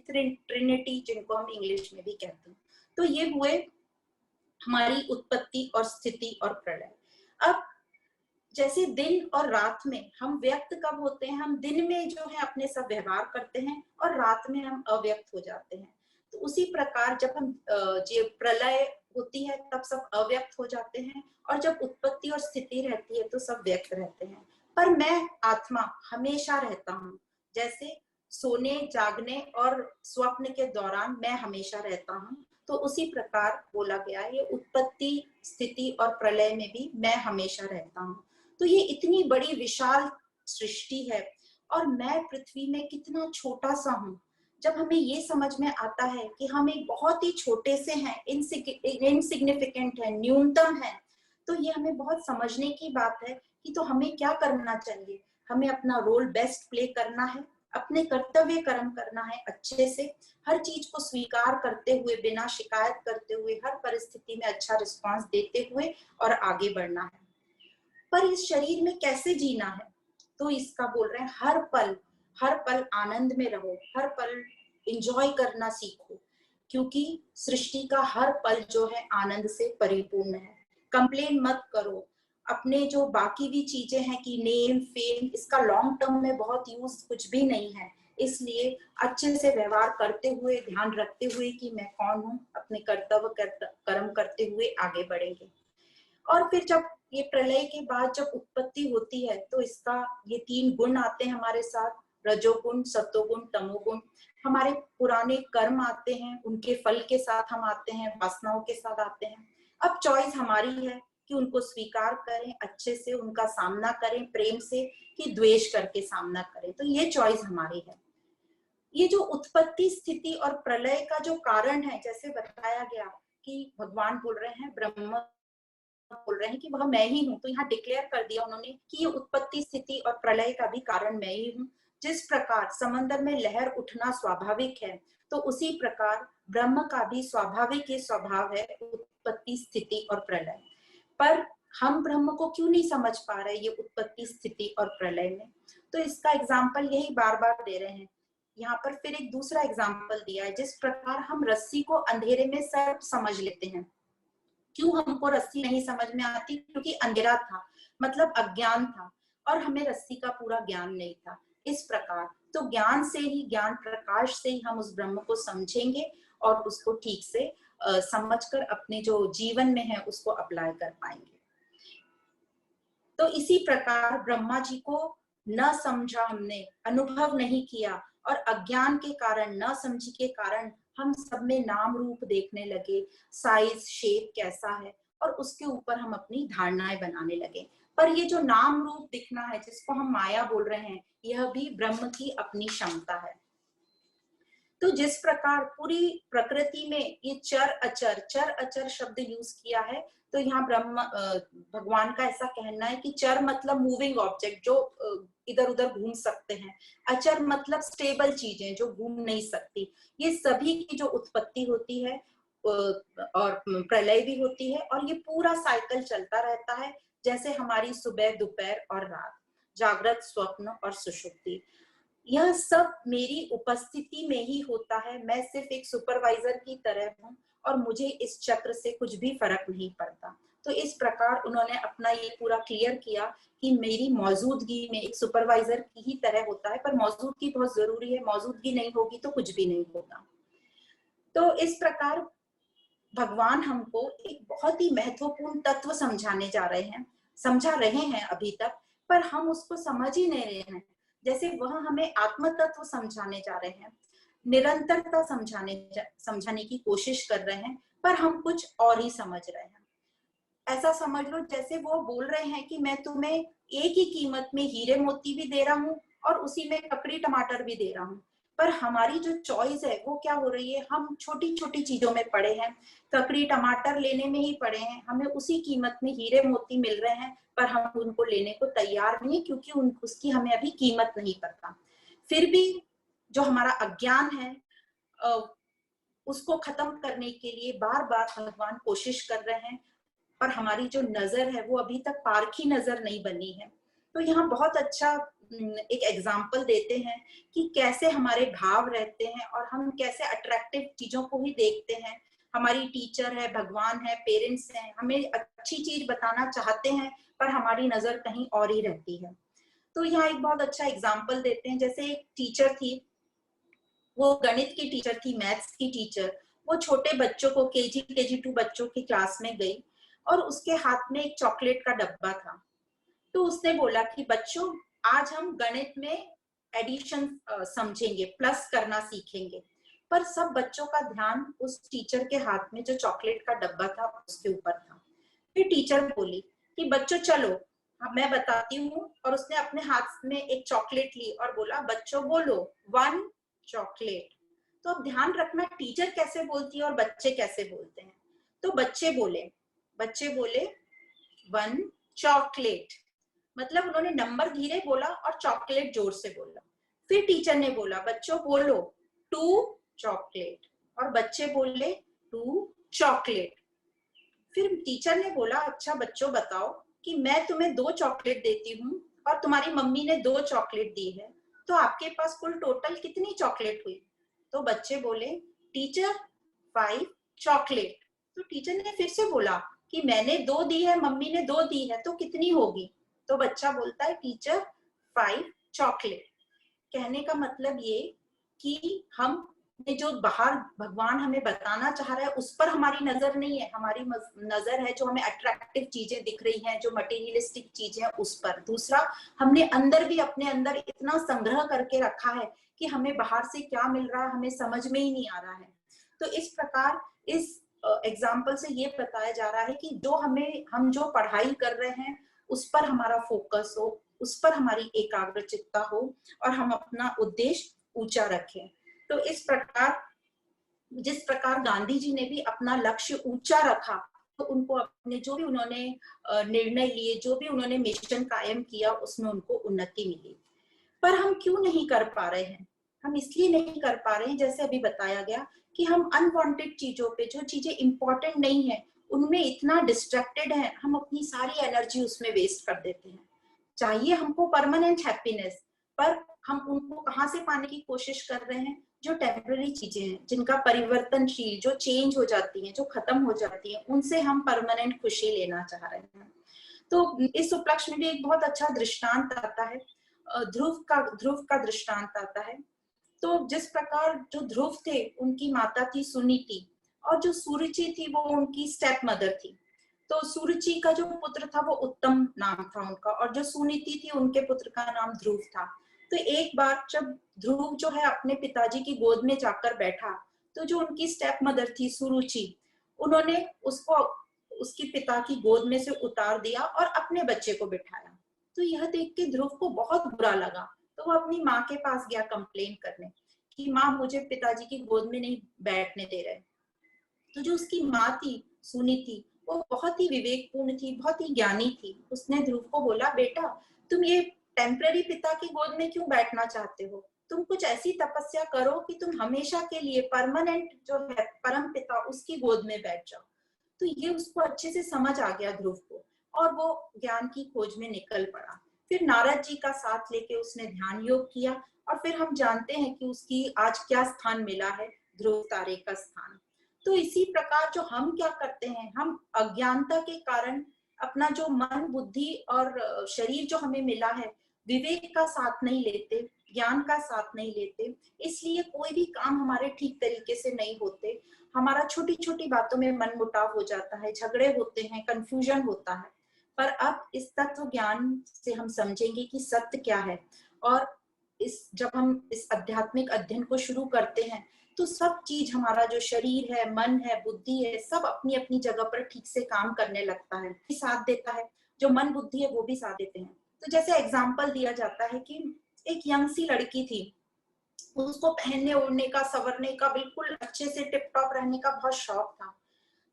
ट्रिनिटी जिनको हम इंग्लिश में भी कहते हैं। तो ये हुए हमारी उत्पत्ति और स्थिति और प्रलय। अब जैसे दिन और रात में हम व्यक्त कब होते हैं, हम दिन में जो है अपने सब व्यवहार करते हैं और रात में हम अव्यक्त हो जाते हैं। तो उसी प्रकार जब हम जो प्रलय होती है तब सब अव्यक्त हो जाते हैं और जब उत्पत्ति और स्थिति रहती है तो सब व्यक्त रहते हैं। पर मैं आत्मा हमेशा रहता हूँ। जैसे सोने, जागने और स्वप्न के दौरान मैं हमेशा रहता हूँ, तो उसी प्रकार बोला गया है ये उत्पत्ति, स्थिति और प्रलय में भी मैं हमेशा रहता हूँ। तो ये इतनी बड़ी विशाल सृष्टि है और मैं पृथ्वी में कितना छोटा सा हूँ। जब हमें ये समझ में आता है कि हम एक बहुत ही छोटे से हैं, इनसिग्निफिकेंट है, न्यूनतम है, तो ये हमें बहुत समझने की बात है कि तो हमें क्या करना चाहिए। हमें अपना रोल बेस्ट प्ले करना है, अपने कर्तव्य कर्म करना है अच्छे से, हर चीज को स्वीकार करते हुए, बिना शिकायत करते हुए, हर परिस्थिति में अच्छा रिस्पांस देते हुए और आगे बढ़ना है। पर इस शरीर में कैसे जीना है, तो इसका बोल रहे हैं हर पल आनंद में रहो, हर पल एंजॉय करना सीखो, क्योंकि सृष्टि का हर पल जो है आनंद से परिपूर्ण है। कंप्लेन मत करो। अपने जो बाकी भी चीजें हैं कि नेम फेम, इसका लॉन्ग टर्म में बहुत यूज कुछ भी नहीं है। इसलिए अच्छे से व्यवहार करते हुए, ध्यान रखते हुए कि मैं कौन हूँ, अपने कर्तव्य कर्म करते हुए आगे बढ़ेंगे। और फिर जब ये प्रलय के बाद जब उत्पत्ति होती है तो इसका ये 3 गुण आते हैं हमारे साथ, रजोगुण, सत्वगुण, तमोगुण। हमारे पुराने कर्म आते हैं, उनके फल के साथ हम आते हैं, वासनाओं के साथ आते हैं। अब चॉइस हमारी है कि उनको स्वीकार करें, अच्छे से उनका सामना करें, प्रेम से, कि द्वेष करके सामना करें। तो ये चॉइस हमारी है। ये जो उत्पत्ति, स्थिति और प्रलय का जो कारण है, जैसे बताया गया कि भगवान बोल रहे हैं, ब्रह्म बोल रहे हैं कि वह मैं ही हूँ, तो यहाँ डिक्लेयर कर दिया उन्होंने कि ये उत्पत्ति, स्थिति और प्रलय का भी कारण मैं ही हूँ। जिस प्रकार समंदर में लहर उठना स्वाभाविक है, तो उसी प्रकार ब्रह्म का भी स्वाभाविक ही स्वभाव है, उत्पत्ति, स्थिति और प्रलय। पर हम ब्रह्म को क्यों नहीं समझ पा रहे ये उत्पत्ति, स्थिति और प्रलय में? तो इसका एग्जाम्पल यही बार बार दे रहे हैं। यहाँ पर फिर एक दूसरा एग्जाम्पल दिया है, जिस प्रकार हम रस्सी को अंधेरे में सब समझ लेते हैं। क्यों हमको रस्सी नहीं समझ में आती? क्योंकि अंधेरा था, मतलब अज्ञान था, और हमें रस्सी का पूरा ज्ञान नहीं था। इस प्रकार तो ज्ञान से ही, ज्ञान प्रकाश से ही हम उस ब्रह्म को समझेंगे और उसको ठीक से समझकर अपने जो जीवन में है उसको अप्लाई कर पाएंगे। तो इसी प्रकार ब्रह्मा जी को न समझा हमने, अनुभव नहीं किया, और अज्ञान के कारण, न समझी के कारण हम सब में नाम रूप देखने लगे, साइज, शेप कैसा है, और उसके ऊपर हम अपनी धारणाएं बनाने लगे। पर ये जो नाम रूप दिखना है, जिसको हम माया बोल रहे हैं, यह भी ब्रह्म की अपनी क्षमता है। तो जिस प्रकार पूरी प्रकृति में ये चर अचर शब्द यूज किया है, तो यहाँ ब्रह्म भगवान का ऐसा कहना है कि चर मतलब मूविंग ऑब्जेक्ट, जो इधर उधर घूम सकते हैं, अचर मतलब स्टेबल चीजें जो घूम नहीं सकती। ये सभी की जो उत्पत्ति होती है और प्रलय भी होती है, और ये पूरा साइकिल चलता रहता है, जैसे हमारी सुबह, दोपहर और रात, जागृत, स्वप्न और सुषुप्ति। यह सब मेरी उपस्थिति में ही होता है। मैं सिर्फ एक सुपरवाइजर की तरह हूँ और मुझे इस चक्र से कुछ भी फर्क नहीं पड़ता। तो इस प्रकार उन्होंने अपना ये पूरा क्लियर किया कि मेरी मौजूदगी में एक सुपरवाइजर की ही तरह होता है, पर मौजूदगी बहुत जरूरी है, मौजूदगी नहीं होगी तो कुछ भी नहीं होगा। तो इस प्रकार भगवान हमको एक बहुत ही महत्वपूर्ण तत्व समझा रहे हैं अभी तक, पर हम उसको समझ ही नहीं रहे हैं। जैसे वह हमें आत्म तत्व समझाने जा रहे हैं, निरंतरता समझाने की कोशिश कर रहे हैं, पर हम कुछ और ही समझ रहे हैं। ऐसा समझ लो जैसे वो बोल रहे हैं कि मैं तुम्हें एक ही कीमत में हीरे मोती भी दे रहा हूँ और उसी में ककड़ी टमाटर भी दे रहा हूँ। पर हमारी जो चॉइस है वो क्या हो रही है, हम छोटी छोटी चीजों में पड़े हैं, ककड़ी टमाटर लेने में ही पड़े हैं, हमें उसी कीमत में हीरे मोती मिल रहे हैं, पर हम उनको लेने को तैयार नहीं, क्योंकि उसकी हमें अभी कीमत नहीं पता। फिर भी जो हमारा अज्ञान है उसको खत्म करने के लिए बार बार भगवान कोशिश कर रहे हैं, पर हमारी जो नजर है वो अभी तक पारखी नजर नहीं बनी है। तो यहाँ बहुत अच्छा एक एग्जाम्पल देते हैं कि कैसे हमारे भाव रहते हैं और हम कैसे अट्रैक्टिव चीजों को ही देखते हैं। हमारी टीचर है, भगवान है, पेरेंट्स हैं, हमें अच्छी चीज बताना चाहते हैं, पर हमारी नजर कहीं और ही रहती है। तो यहाँ एक बहुत अच्छा एग्जाम्पल देते हैं। जैसे एक टीचर थी, वो गणित की टीचर थी, मैथ्स की टीचर। वो छोटे बच्चों को, KG 2 बच्चों की क्लास में गई और उसके हाथ में एक चॉकलेट का डब्बा था। तो उसने बोला कि बच्चों, आज हम गणित में एडिशन समझेंगे, प्लस करना सीखेंगे। पर सब बच्चों का ध्यान उस टीचर के हाथ में जो चॉकलेट का डब्बा था उसके ऊपर था। फिर टीचर बोली कि बच्चों चलो, मैं बताती हूँ, और उसने अपने हाथ में एक चॉकलेट ली और बोला बच्चों बोलो 1 चॉकलेट। तो अब ध्यान रखना, टीचर कैसे बोलती है और बच्चे कैसे बोलते हैं। तो बच्चे बोले 1 चॉकलेट, मतलब उन्होंने नंबर धीरे बोला और चॉकलेट जोर से बोला। फिर टीचर ने बोला बच्चों बोलो 2 चॉकलेट, और बच्चे बोले 2 चॉकलेट। फिर टीचर ने बोला अच्छा बच्चों बताओ कि मैं तुम्हें 2 चॉकलेट देती हूँ और तुम्हारी मम्मी ने 2 चॉकलेट दी है, तो आपके पास कुल टोटल कितनी चॉकलेट हुई? तो बच्चे बोले टीचर 5 चॉकलेट। तो टीचर ने फिर से बोला कि मैंने 2 दी है, मम्मी ने 2 दी है, तो कितनी होगी? तो बच्चा बोलता है टीचर 5 चॉकलेट। कहने का मतलब ये कि हम जो बाहर भगवान हमें बताना चाह रहा है उस पर हमारी नजर नहीं है, हमारी नजर है जो हमें अट्रैक्टिव चीजें दिख रही हैं, जो मटेरियलिस्टिक चीजें हैं उस पर। दूसरा, हमने अंदर भी अपने अंदर इतना संग्रह करके रखा है कि हमें बाहर से क्या मिल रहा है हमें समझ में ही नहीं आ रहा है। तो इस प्रकार इस एग्जाम्पल से ये बताया जा रहा है कि जो हम जो पढ़ाई कर रहे हैं उस पर हमारा फोकस हो, उस पर हमारी एकाग्रचित्ता हो और हम अपना उद्देश्य ऊंचा रखें। तो इस प्रकार जिस प्रकार गांधी जी ने भी अपना लक्ष्य ऊंचा रखा, तो उनको अपने जो भी उन्होंने निर्णय लिए, जो भी उन्होंने मिशन कायम किया, उसमें उनको उन्नति मिली। पर हम क्यों नहीं कर पा रहे हैं? हम इसलिए नहीं कर पा रहे हैं, जैसे अभी बताया गया, कि हम अनवांटेड चीजों पे, जो चीजें इंपॉर्टेंट नहीं है उनमें इतना डिस्ट्रैक्टेड है, हम अपनी सारी एनर्जी उसमें वेस्ट कर देते हैं। चाहिए हमको परमानेंट हैप्पीनेस, पर हम उनको कहाँ से पाने की कोशिश कर रहे हैं? जो टेम्पररी चीजें हैं, जिनका परिवर्तनशील, जो चेंज हो जाती हैं, जो खत्म हो जाती हैं, उनसे हम परमानेंट खुशी लेना चाह रहे हैं। तो इस उपलक्ष्य में भी एक बहुत अच्छा दृष्टांत आता है, ध्रुव का दृष्टांत आता है। तो जिस प्रकार जो ध्रुव थे उनकी माता थी सुनीति, और जो सुरुचि थी वो उनकी स्टेप मदर थी। तो सुरुचि का जो पुत्र था वो उत्तम नाम था उनका, और जो सुनीति थी उनके पुत्र का नाम ध्रुव था। तो एक बार जब ध्रुव जो है अपने पिताजी की गोद में जाकर बैठा, तो जो उनकी स्टेप मदर थी सुरुचि, उन्होंने उसको उसकी पिता की गोद में से उतार दिया और अपने बच्चे को बिठाया। तो यह देख के ध्रुव को बहुत बुरा लगा, तो वो अपनी माँ के पास गया कंप्लेन करने कि माँ मुझे पिताजी की गोद में नहीं बैठने दे रहे। तो जो उसकी माँ थी सुनीति, वो बहुत ही विवेकपूर्ण थी, बहुत ही ज्ञानी थी। उसने ध्रुव को बोला, बेटा तुम ये टेम्पररी पिता की गोद में क्यों बैठना चाहते हो? तुम कुछ ऐसी तपस्या करो कि तुम हमेशा के लिए परमानेंट जो है परम पिता उसकी गोद में बैठ जाओ। तो ये उसको अच्छे से समझ आ गया ध्रुव को, और वो ज्ञान की खोज में निकल पड़ा। फिर नारद जी का साथ लेके उसने ध्यान योग किया, और फिर हम जानते हैं कि उसकी आज क्या स्थान मिला है, ध्रुव तारे का स्थान। तो इसी प्रकार जो हम क्या करते हैं, हम अज्ञानता के कारण अपना जो मन बुद्धि और शरीर जो हमें मिला है, विवेक का साथ नहीं लेते, ज्ञान का साथ नहीं लेते, इसलिए कोई भी काम हमारे ठीक तरीके से नहीं होते। हमारा छोटी छोटी बातों में मन मुटाव हो जाता है, झगड़े होते हैं, कंफ्यूजन होता है। पर अब इस तत्व ज्ञान से हम समझेंगे कि सत्य क्या है, और जब हम इस आध्यात्मिक अध्ययन को शुरू करते हैं, तो सब चीज, हमारा जो शरीर है, मन है, बुद्धि है, सब अपनी अपनी जगह पर ठीक से काम करने लगता है, साथ देता है। जो मन बुद्धि है वो भी साथ देते हैं। तो जैसे एग्जाम्पल दिया जाता है कि एक यंग सी लड़की थी, उसको पहनने ओढ़ने का, संवरने का, बिल्कुल अच्छे से टिप टॉप रहने का बहुत शौक था।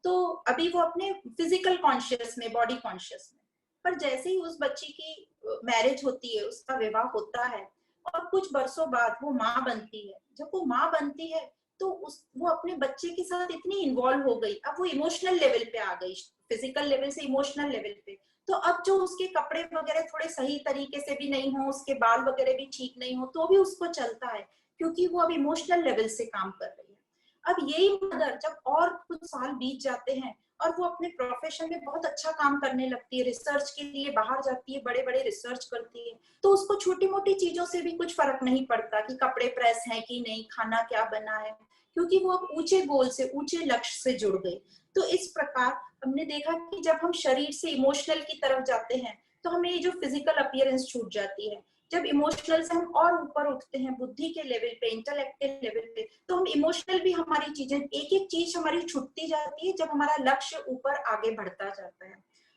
तो अभी वो अपने फिजिकल कॉन्शियस में, बॉडी कॉन्शियस में, पर जैसे ही उस बच्ची की मैरिज होती है, उसका विवाह होता है, और कुछ बरसों बाद वो माँ बनती है। जब वो माँ बनती है तो वो अपने बच्चे के साथ इतनी इन्वॉल्व हो गई, अब वो इमोशनल लेवल पे आ गई, फिजिकल लेवल से इमोशनल लेवल पे। तो अब जो उसके कपड़े वगैरह थोड़े सही तरीके से भी नहीं हो, उसके बाल वगैरह भी ठीक नहीं हो, तो भी उसको चलता है, क्योंकि वो अब इमोशनल लेवल से काम कर रही है। अब यही मदर जब और कुछ साल बीत जाते हैं और वो अपने प्रोफेशन में बहुत अच्छा काम करने लगती है, रिसर्च के लिए बाहर जाती है, बड़े बड़े रिसर्च करती है, तो उसको छोटी मोटी चीजों से भी कुछ फर्क नहीं पड़ता कि कपड़े प्रेस हैं कि नहीं, खाना क्या बना है, क्योंकि वो अब ऊंचे गोल से, ऊंचे लक्ष्य से जुड़ गई। तो इस प्रकार हमने देखा कि जब हम शरीर से इमोशनल की तरफ जाते हैं, तो हमें ये जो फिजिकल अपीयरेंस छूट जाती है। जब इमोशनल से हम और ऊपर उठते हैं, बुद्धि के लेवल पे, इंटेलेक्ट के लेवल पे, तो हम इमोशनल भी, हमारी चीजें, एक एक चीज हमारी छूटती जाती है जब हमारा लक्ष्य ऊपर आगे बढ़ता जाता है।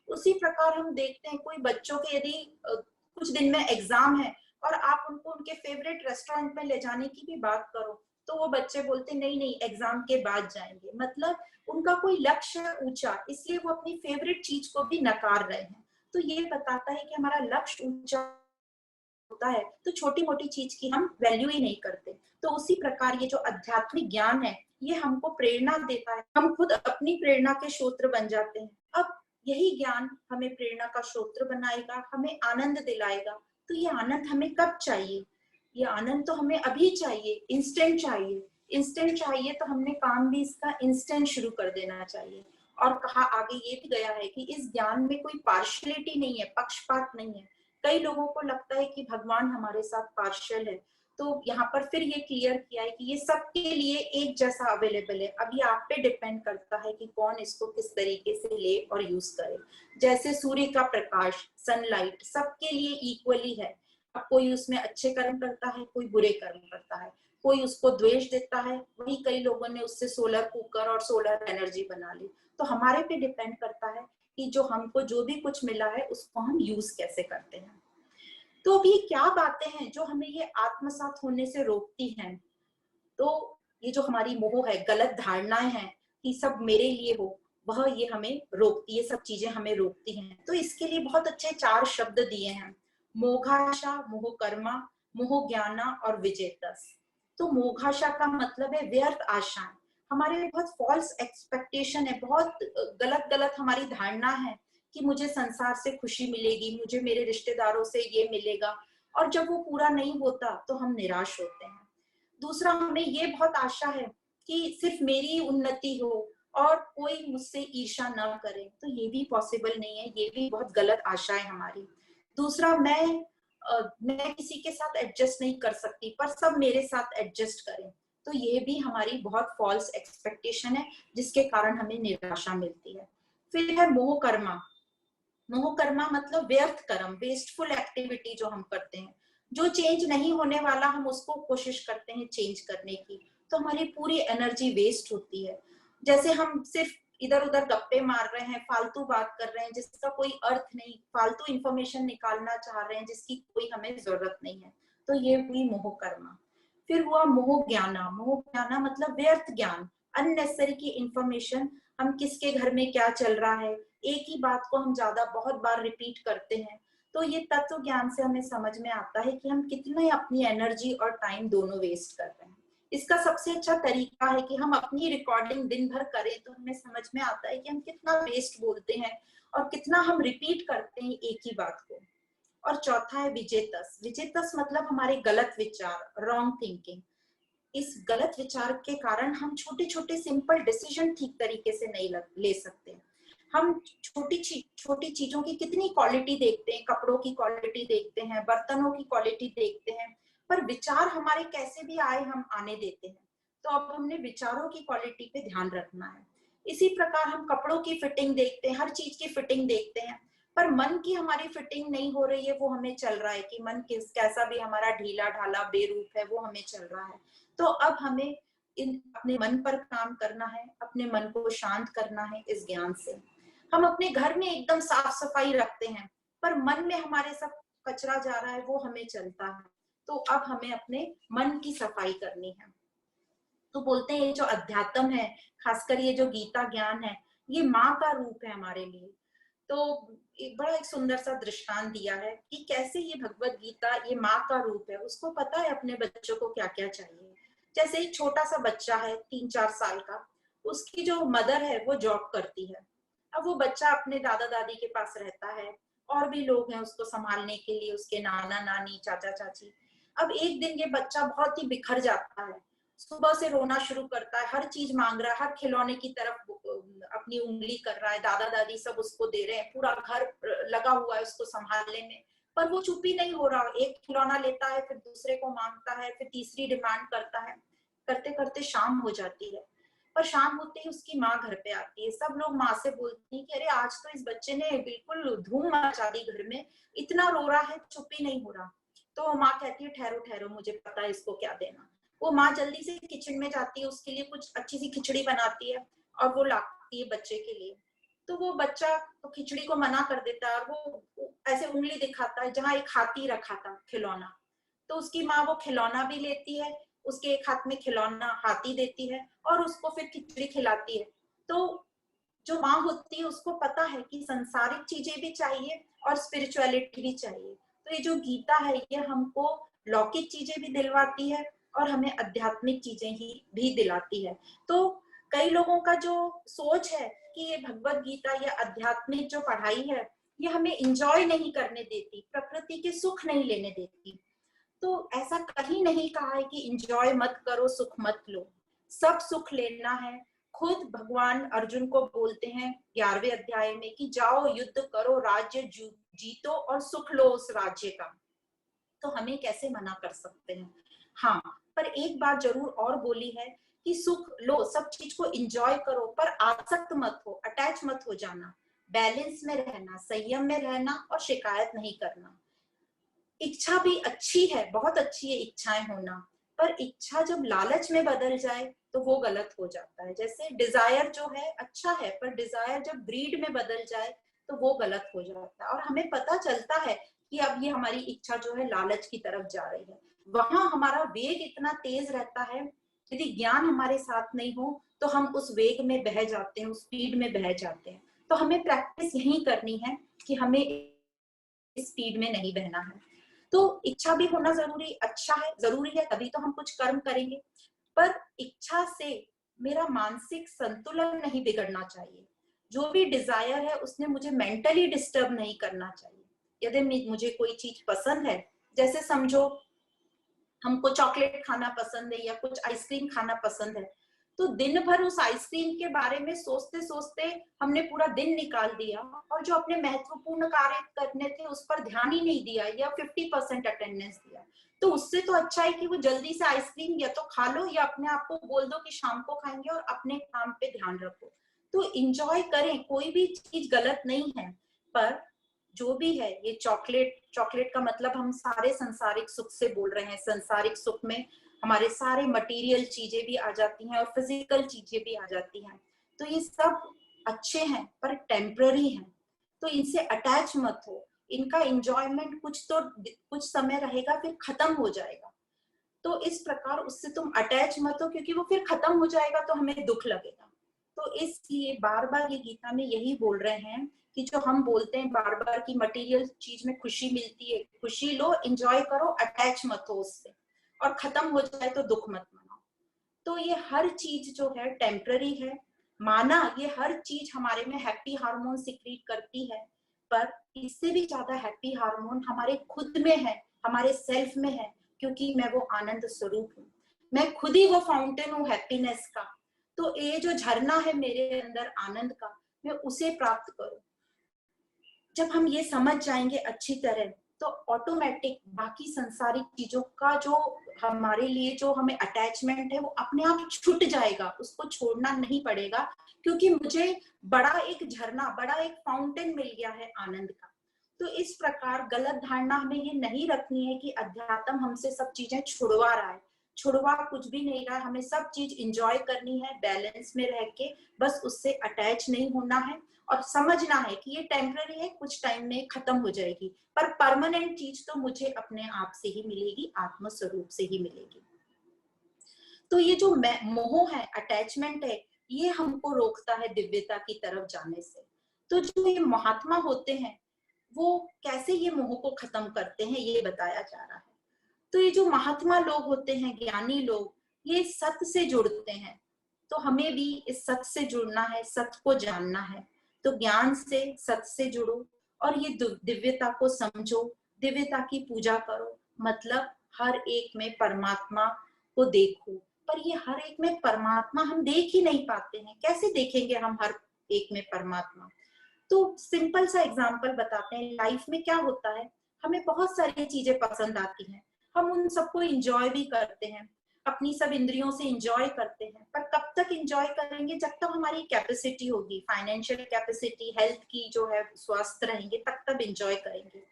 उसी प्रकार हम देखते हैं, कोई बच्चों के यदि कुछ दिन में एग्जाम है और आप उनको उनके फेवरेट रेस्टोरेंट में ले जाने की भी बात करो, तो वो बच्चे बोलते नहीं नहीं, एग्जाम के बाद जाएंगे। मतलब उनका कोई लक्ष्य ऊंचा, इसलिए वो अपनी फेवरेट चीज को भी नकार रहे हैं। तो ये बताता है कि हमारा लक्ष्य ऊंचा होता है तो छोटी मोटी चीज की हम वैल्यू ही नहीं करते। तो उसी प्रकार ये जो आध्यात्मिक ज्ञान है, ये हमको प्रेरणा देता है, हम खुद अपनी प्रेरणा के स्रोत बन जाते हैं। अब यही ज्ञान हमें प्रेरणा का स्रोत बनाएगा, हमें आनंद दिलाएगा। तो ये आनंद हमें कब चाहिए? ये आनंद तो हमें अभी चाहिए, इंस्टेंट चाहिए। इंस्टेंट चाहिए तो हमने काम भी इसका इंस्टेंट शुरू कर देना चाहिए। और कहा आगे ये भी गया है कि इस ज्ञान में कोई पार्शियलिटी नहीं है, पक्षपात नहीं है। कई लोगों को लगता है कि भगवान हमारे साथ पार्शियल है, तो यहाँ पर फिर ये क्लियर किया है कि ये सबके लिए एक जैसा अवेलेबल है। अभी आप पे डिपेंड करता है कि कौन इसको किस तरीके से ले और यूज करे। जैसे सूर्य का प्रकाश, सनलाइट सबके लिए इक्वली है। अब कोई उसमें अच्छे कर्म करता है, कोई बुरे कर्म करता है, कोई उसको द्वेष देता है, वही कई लोगों ने उससे सोलर कुकर और सोलर एनर्जी बना ली। तो हमारे पे डिपेंड करता है कि जो हमको जो भी कुछ मिला है उसको हम यूज कैसे करते हैं। तो अभी क्या बातें हैं जो हमें ये आत्मसात होने से रोकती हैं? तो ये जो हमारी मोह है, गलत धारणाएं हैं कि सब मेरे लिए हो, वह ये हमें रोकती है, सब चीजें हमें रोकती हैं। तो इसके लिए बहुत अच्छे 4 शब्द दिए हैं, मोघाशा, मोह कर्मा, मोह ज्ञाना और विजेतस। तो मोघाशा का मतलब है व्यर्थ आशाएं, हमारे बहुत फॉल्स एक्सपेक्टेशन है, बहुत गलत गलत हमारी धारणा है कि मुझे संसार से खुशी मिलेगी, मुझे मेरे रिश्तेदारों से ये मिलेगा, और जब वो पूरा नहीं होता तो हम निराश होते हैं। दूसरा, हमें ये बहुत आशा है कि सिर्फ मेरी उन्नति हो और कोई मुझसे ईर्ष्या ना करे, तो ये भी पॉसिबल नहीं है, ये भी बहुत गलत आशा है हमारी। दूसरा, मैं किसी के साथ एडजस्ट नहीं कर सकती पर सब मेरे साथ एडजस्ट करें, तो ये भी हमारी बहुत फॉल्स एक्सपेक्टेशन है जिसके कारण हमें निराशा मिलती है। फिर है मोह कर्मा। मोह कर्मा मतलब व्यर्थ कर्म, वेस्टफुल एक्टिविटी जो हम करते हैं, जो चेंज नहीं होने वाला हम उसको कोशिश करते हैं चेंज करने की, तो हमारी पूरी एनर्जी वेस्ट होती है। जैसे हम सिर्फ इधर उधर गप्पे मार रहे हैं, फालतू बात कर रहे हैं जिसका कोई अर्थ नहीं, फालतू इंफॉर्मेशन निकालना चाह रहे हैं जिसकी कोई हमें जरूरत नहीं है, तो ये हुई मोह कर्मा। फिर हुआ मोह ज्ञाना। मोह ज्ञाना मतलब व्यर्थ ज्ञान, अननेसेसरी की इंफॉर्मेशन, हम किसके घर में क्या चल रहा है, एक ही बात को हम ज्यादा बहुत बार रिपीट करते हैं। तो ये तत्व ज्ञान से हमें समझ में आता है कि हम कितने अपनी एनर्जी और टाइम दोनों वेस्ट कर रहे हैं। इसका सबसे अच्छा तरीका है कि हम अपनी रिकॉर्डिंग दिन भर करें तो हमें समझ में आता है कि हम कितना वेस्ट बोलते हैं और कितना हम रिपीट करते हैं एक ही बात को। और चौथा है विजेतस। विजेतस मतलब हमारे गलत विचार, रॉन्ग थिंकिंग। इस गलत विचार के कारण हम छोटे छोटे सिंपल डिसीजन ठीक तरीके से नहीं ले सकते। हम छोटी चीजों की कितनी क्वालिटी देखते हैं, कपड़ों की क्वालिटी देखते हैं, बर्तनों की क्वालिटी देखते हैं, पर विचार हमारे कैसे भी आए हम आने देते हैं। तो अब हमने विचारों की क्वालिटी पे ध्यान रखना है। इसी प्रकार हम कपड़ों की फिटिंग देखते हैं, हर चीज की फिटिंग देखते हैं, पर मन की हमारी फिटिंग नहीं हो रही है, वो हमें चल रहा है कि मन कैसा भी हमारा ढीला ढाला बेरूप है वो हमें चल रहा है। तो अब हमें अपने मन पर काम करना है, अपने मन को शांत करना है इस ज्ञान से। हम अपने घर में एकदम साफ सफाई रखते हैं पर मन में हमारे सब कचरा जा रहा है, वो हमें चलता है। तो अब हमें अपने मन की सफाई करनी है। तो बोलते हैं ये जो अध्यात्म है, खासकर ये जो गीता ज्ञान है, ये माँ का रूप है हमारे लिए। तो एक सुंदर सा दृष्टांत दिया है कि कैसे ये भगवत गीता ये माँ का रूप है, उसको पता है अपने बच्चों को क्या क्या चाहिए। जैसे एक छोटा सा बच्चा है 3-4 साल का, उसकी जो मदर है वो जॉब करती है। अब वो बच्चा अपने दादा दादी के पास रहता है, और भी लोग हैं उसको संभालने के लिए, उसके नाना नानी चाचा चाची। अब एक दिन ये बच्चा बहुत ही बिखर जाता है, सुबह से रोना शुरू करता है, हर चीज मांग रहा है, हर खिलौने की तरफ अपनी उंगली कर रहा है, दादा दादी सब उसको दे रहे हैं, पूरा घर लगा हुआ है उसको संभालने में, पर वो चुप ही नहीं हो रहा। एक खिलौना लेता है, फिर दूसरे को मांगता है, फिर तीसरी डिमांड करता है। करते करते शाम हो जाती है, पर शाम होते ही उसकी माँ घर पे आती है। सब लोग माँ से बोलती हैं कि अरे आज तो इस बच्चे ने बिल्कुल धूम मचा दी घर में, इतना रो रहा है, चुप ही नहीं हो रहा। तो माँ कहती है ठहरो ठहरो, मुझे पता है इसको क्या देना। वो माँ जल्दी से किचन में जाती है, उसके लिए कुछ अच्छी सी खिचड़ी बनाती है और वो लाती है बच्चे के लिए। तो वो बच्चा तो खिचड़ी को मना कर देता है और वो ऐसे उंगली दिखाता है जहां एक हाथी रखा था खिलौना। तो उसकी माँ वो खिलौना भी लेती है, उसके एक हाथ में खिलौना हाथी देती है और उसको फिर खिचड़ी खिलाती है। तो जो माँ होती है उसको पता है कि संसारिक चीजें भी चाहिए और स्पिरिचुअलिटी भी चाहिए। तो ये जो गीता है ये हमको लौकिक चीजें भी दिलवाती है और हमें आध्यात्मिक चीजें ही भी दिलाती है। तो कई लोगों का जो सोच है कि ये भगवत गीता या आध्यात्मिक जो पढ़ाई है ये हमें इंजॉय नहीं करने देती, प्रकृति के सुख नहीं लेने देती। तो ऐसा कहीं नहीं कहा है कि इंजॉय मत करो, सुख मत लो। सब सुख लेना है। खुद भगवान अर्जुन को बोलते हैं 11वें अध्याय में कि जाओ युद्ध करो, राज्य जीतो और सुख लो उस राज्य का। तो हमें कैसे मना कर सकते हैं? हाँ, पर एक बात जरूर और बोली है कि सुख लो, सब चीज को एंजॉय करो, पर आसक्त मत हो, अटैच मत हो जाना, बैलेंस में रहना, संयम में रहना और शिकायत नहीं करना। इच्छा भी अच्छी है, बहुत अच्छी है इच्छाएं होना, पर इच्छा जब लालच में बदल जाए तो वो गलत हो जाता है। जैसे डिजायर जो है अच्छा है, पर डिजायर जब ग्रीड में बदल जाए तो वो गलत हो जाता है। और हमें पता चलता है कि अब ये हमारी इच्छा जो है लालच की तरफ जा रही है, वहां हमारा वेग इतना तेज रहता है, यदि ज्ञान हमारे साथ नहीं हो तो हम उस वेग में बह जाते हैं, उस स्पीड में बह जाते हैं। तो हमें प्रैक्टिस यही करनी है कि हमें इस स्पीड में नहीं बहना है। तो इच्छा भी होना जरूरी अच्छा है, जरूरी है, तभी तो हम कुछ कर्म करेंगे। पर इच्छा से मेरा मानसिक संतुलन नहीं बिगड़ना चाहिए। जो भी डिजायर है उसने मुझे मेंटली डिस्टर्ब नहीं करना चाहिए। यदि मुझे कोई चीज पसंद है, जैसे समझो हमको चॉकलेट खाना पसंद है या कुछ आइसक्रीम खाना पसंद है, तो दिन भर उस आइसक्रीम के बारे में सोचते सोचते हमने पूरा दिन निकाल दिया, और जो अपने महत्वपूर्ण कार्य करने थे उस पर ध्यान ही नहीं दिया या 50% अटेंडेंस दिया। तो उससे तो अच्छा है कि वो जल्दी से आइसक्रीम या तो खा लो या अपने आप को बोल दो कि शाम को खाएंगे और अपने काम पे ध्यान रखो। तो इंजॉय करें, कोई भी चीज गलत नहीं है, पर जो भी है ये चॉकलेट, चॉकलेट का मतलब हम सारे संसारिक सुख से बोल रहे हैं। संसारिक सुख में हमारे सारे मटेरियल चीजें भी आ जाती हैं और फिजिकल चीजें भी आ जाती हैं। तो ये सब अच्छे हैं पर टेम्पररी हैं, तो इनसे अटैच मत हो। इनका एंजॉयमेंट कुछ समय रहेगा, फिर खत्म हो जाएगा। तो इस प्रकार उससे तुम अटैच मत हो, क्योंकि वो फिर खत्म हो जाएगा तो हमें दुख लगेगा। तो इसलिए बार बार ये गीता में यही बोल रहे हैं कि जो हम बोलते हैं बार बार की मटेरियल चीज में खुशी मिलती है, खुशी लो, एंजॉय करो, अटैच मत हो उससे, और खत्म हो जाए तो दुख मत मनाओ। तो ये हर चीज जो है टेम्पररी है। माना ये हर चीज हमारे में हैप्पी हार्मोन सिक्रीट करती है, पर इससे भी ज्यादा हैप्पी हार्मोन हमारे खुद में है, हमारे सेल्फ में है, क्योंकि मैं वो आनंद स्वरूप हूँ। मैं खुद ही वो फाउंटेन हूँ हैप्पीनेस का। तो ये जो झरना है मेरे अंदर आनंद का, मैं उसे प्राप्त करूं। जब हम ये समझ जाएंगे अच्छी तरह, तो ऑटोमेटिक बाकी संसारिक चीजों का जो हमारे लिए जो हमें अटैचमेंट है वो अपने आप छूट जाएगा, उसको छोड़ना नहीं पड़ेगा, क्योंकि मुझे बड़ा एक झरना, बड़ा एक फाउंटेन मिल गया है आनंद का। तो इस प्रकार गलत धारणा हमें ये नहीं रखनी है कि अध्यात्म हमसे सब चीजें छुड़वा रहा है। छुड़वा कुछ भी नहीं रहा है, हमें सब चीज इंजॉय करनी है, बैलेंस में रह के, बस उससे अटैच नहीं होना है। और समझना है कि ये टेम्पररी है, कुछ टाइम में खत्म हो जाएगी, पर परमानेंट चीज तो मुझे अपने आप से ही मिलेगी, आत्म स्वरूप से ही मिलेगी। तो ये जो मोह है, अटैचमेंट है, ये हमको रोकता है दिव्यता की तरफ जाने से। तो जो ये महात्मा होते हैं वो कैसे ये मोह को खत्म करते हैं ये बताया जा रहा है। तो ये जो महात्मा लोग होते हैं, ज्ञानी लोग, ये सत्य से जुड़ते हैं। तो हमें भी इस सत्य से जुड़ना है, सत्य को जानना है। तो ज्ञान से, सत्य से जुड़ो और ये दिव्यता को समझो, दिव्यता की पूजा करो। मतलब हर एक में परमात्मा को देखो। पर ये हर एक में परमात्मा हम देख ही नहीं पाते हैं, कैसे देखेंगे हम हर एक में परमात्मा। तो सिंपल सा एग्जांपल बताते हैं। लाइफ में क्या होता है, हमें बहुत सारी चीजें पसंद आती हैं, हम उन सबको एंजॉय भी करते हैं, अपनी सब इंद्रियों से एंजॉय करते हैं। पर कब तक एंजॉय करेंगे, जब तक हमारी कैपेसिटी होगी, फाइनेंशियल कैपेसिटी, हेल्थ की जो है, स्वस्थ रहेंगे तब तक एंजॉय करेंगे।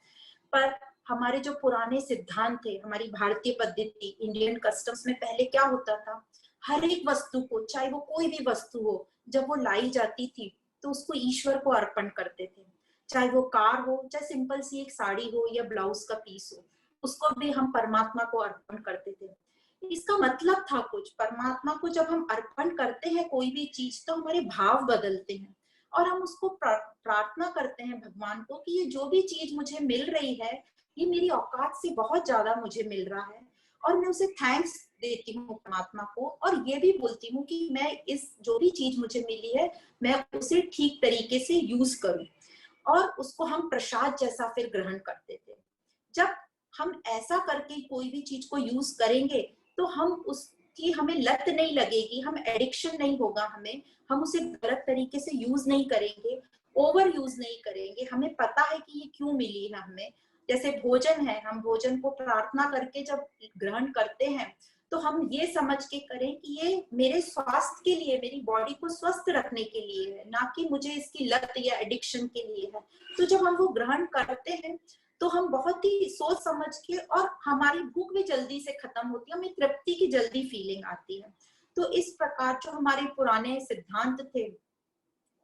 पर हमारे जो पुराने सिद्धांत थे, हमारी भारतीय पद्धति, इंडियन कस्टम्स में पहले क्या होता था, हर एक वस्तु को, चाहे वो कोई भी वस्तु हो, जब वो लाई जाती थी तो उसको ईश्वर को अर्पण करते थे। चाहे वो कार हो, चाहे सिंपल सी एक साड़ी हो या ब्लाउज का पीस हो, उसको भी हम परमात्मा को अर्पण करते थे। इसका मतलब था कुछ, परमात्मा को जब हम अर्पण करते हैं कोई भी चीज, तो हमारे भाव बदलते हैं और हम उसको प्रार्थना करते हैं भगवान को कि ये जो भी चीज मुझे मिल रही है, ये मेरी औकात से बहुत ज्यादा मुझे मिल रहा है, और मैं उसे थैंक्स देती हूँ परमात्मा को, और ये भी बोलती हूँ कि मैं इस जो भी चीज मुझे मिली है मैं उसे ठीक तरीके से यूज करूं। और उसको हम प्रसाद जैसा फिर ग्रहण करते थे। जब हम ऐसा करके कोई भी चीज को यूज करेंगे तो हम उसकी, हमें लत नहीं लगेगी, हम एडिक्शन नहीं होगा हमें, हम उसे गलत तरीके से यूज नहीं करेंगे, ओवर यूज नहीं करेंगे। हमें पता है कि ये क्यों मिली है हमें। जैसे भोजन है, हम भोजन को प्रार्थना करके जब ग्रहण करते हैं तो हम ये समझ के करें कि ये मेरे स्वास्थ्य के लिए, मेरी बॉडी को स्वस्थ रखने के लिए है, ना कि मुझे इसकी लत या एडिक्शन के लिए है। तो जब हम वो ग्रहण करते हैं तो हम बहुत ही सोच समझ के, और हमारी भूख भी जल्दी से खत्म होती है, हमें तृप्ति की जल्दी फीलिंग आती है। तो इस प्रकार जो हमारे पुराने सिद्धांत थे,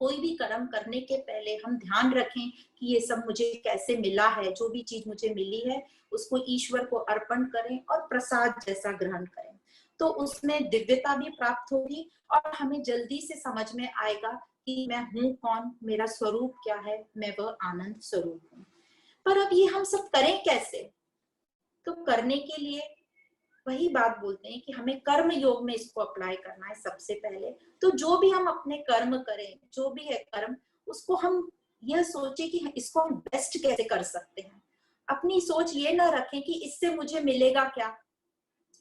कोई भी कर्म करने के पहले हम ध्यान रखें कि ये सब मुझे कैसे मिला है, जो भी चीज मुझे मिली है उसको ईश्वर को अर्पण करें और प्रसाद जैसा ग्रहण करें, तो उसमें दिव्यता भी प्राप्त होगी और हमें जल्दी से समझ में आएगा कि मैं हूँ कौन, मेरा स्वरूप क्या है, मैं वह आनंद स्वरूप हूँ। पर अब ये हम सब करें कैसे? तो करने के लिए वही बात बोलते हैं कि हमें कर्म योग में इसको अप्लाई करना है सबसे पहले। तो जो भी हम अपने कर्म करें, जो भी है कर्म, उसको हम यह सोचे कि इसको हम बेस्ट कैसे कर सकते हैं। अपनी सोच ये ना रखें कि इससे मुझे मिलेगा क्या,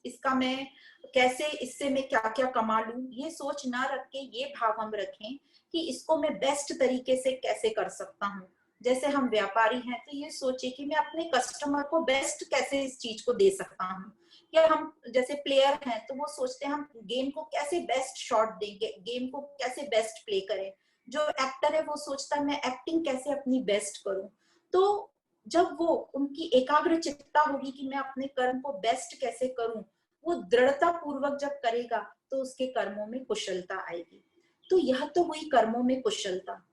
इसका मैं कैसे, इससे मैं क्या क्या कमा लूं, ये सोच ना रख के ये भाव हम रखें कि इसको मैं बेस्ट तरीके से कैसे कर सकता हूँ। जैसे हम व्यापारी हैं तो ये सोचे कि मैं अपने कस्टमर को बेस्ट कैसे इस चीज को दे सकता हूँ। या हम जैसे प्लेयर हैं तो वो सोचते हैं हम गेम को कैसे बेस्ट शॉट देंगे, गेम को कैसे बेस्ट प्ले करें। जो एक्टर है वो सोचता है मैं एक्टिंग कैसे अपनी बेस्ट करूं। तो जब वो उनकी एकाग्र चित्ता होगी कि मैं अपने कर्म को बेस्ट कैसे करूं, वो दृढ़ता पूर्वक जब करेगा तो उसके कर्मों में कुशलता आएगी। तो यह तो हुई कर्मों में कुशलता।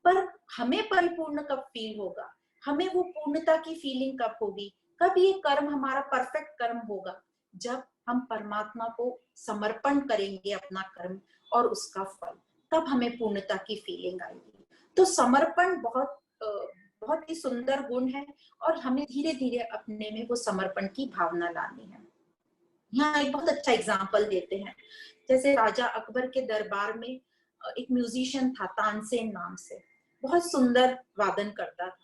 पर हमें परिपूर्ण कब फील होगा, हमें वो पूर्णता की फीलिंग कब होगी, कब ये कर्म हमारा परफेक्ट कर्म होगा? जब हम परमात्मा को समर्पण करेंगे अपना कर्म और उसका फल, तब हमें पूर्णता की फीलिंग आएगी। तो समर्पण बहुत ही सुंदर गुण है और हमें धीरे धीरे अपने में वो समर्पण की भावना लानी है। यहाँ एक बहुत अच्छा एग्जाम्पल देते हैं। जैसे राजा अकबर के दरबार में एक म्यूजिशियन था तानसेन नाम से, बहुत सुंदर वादन करता था।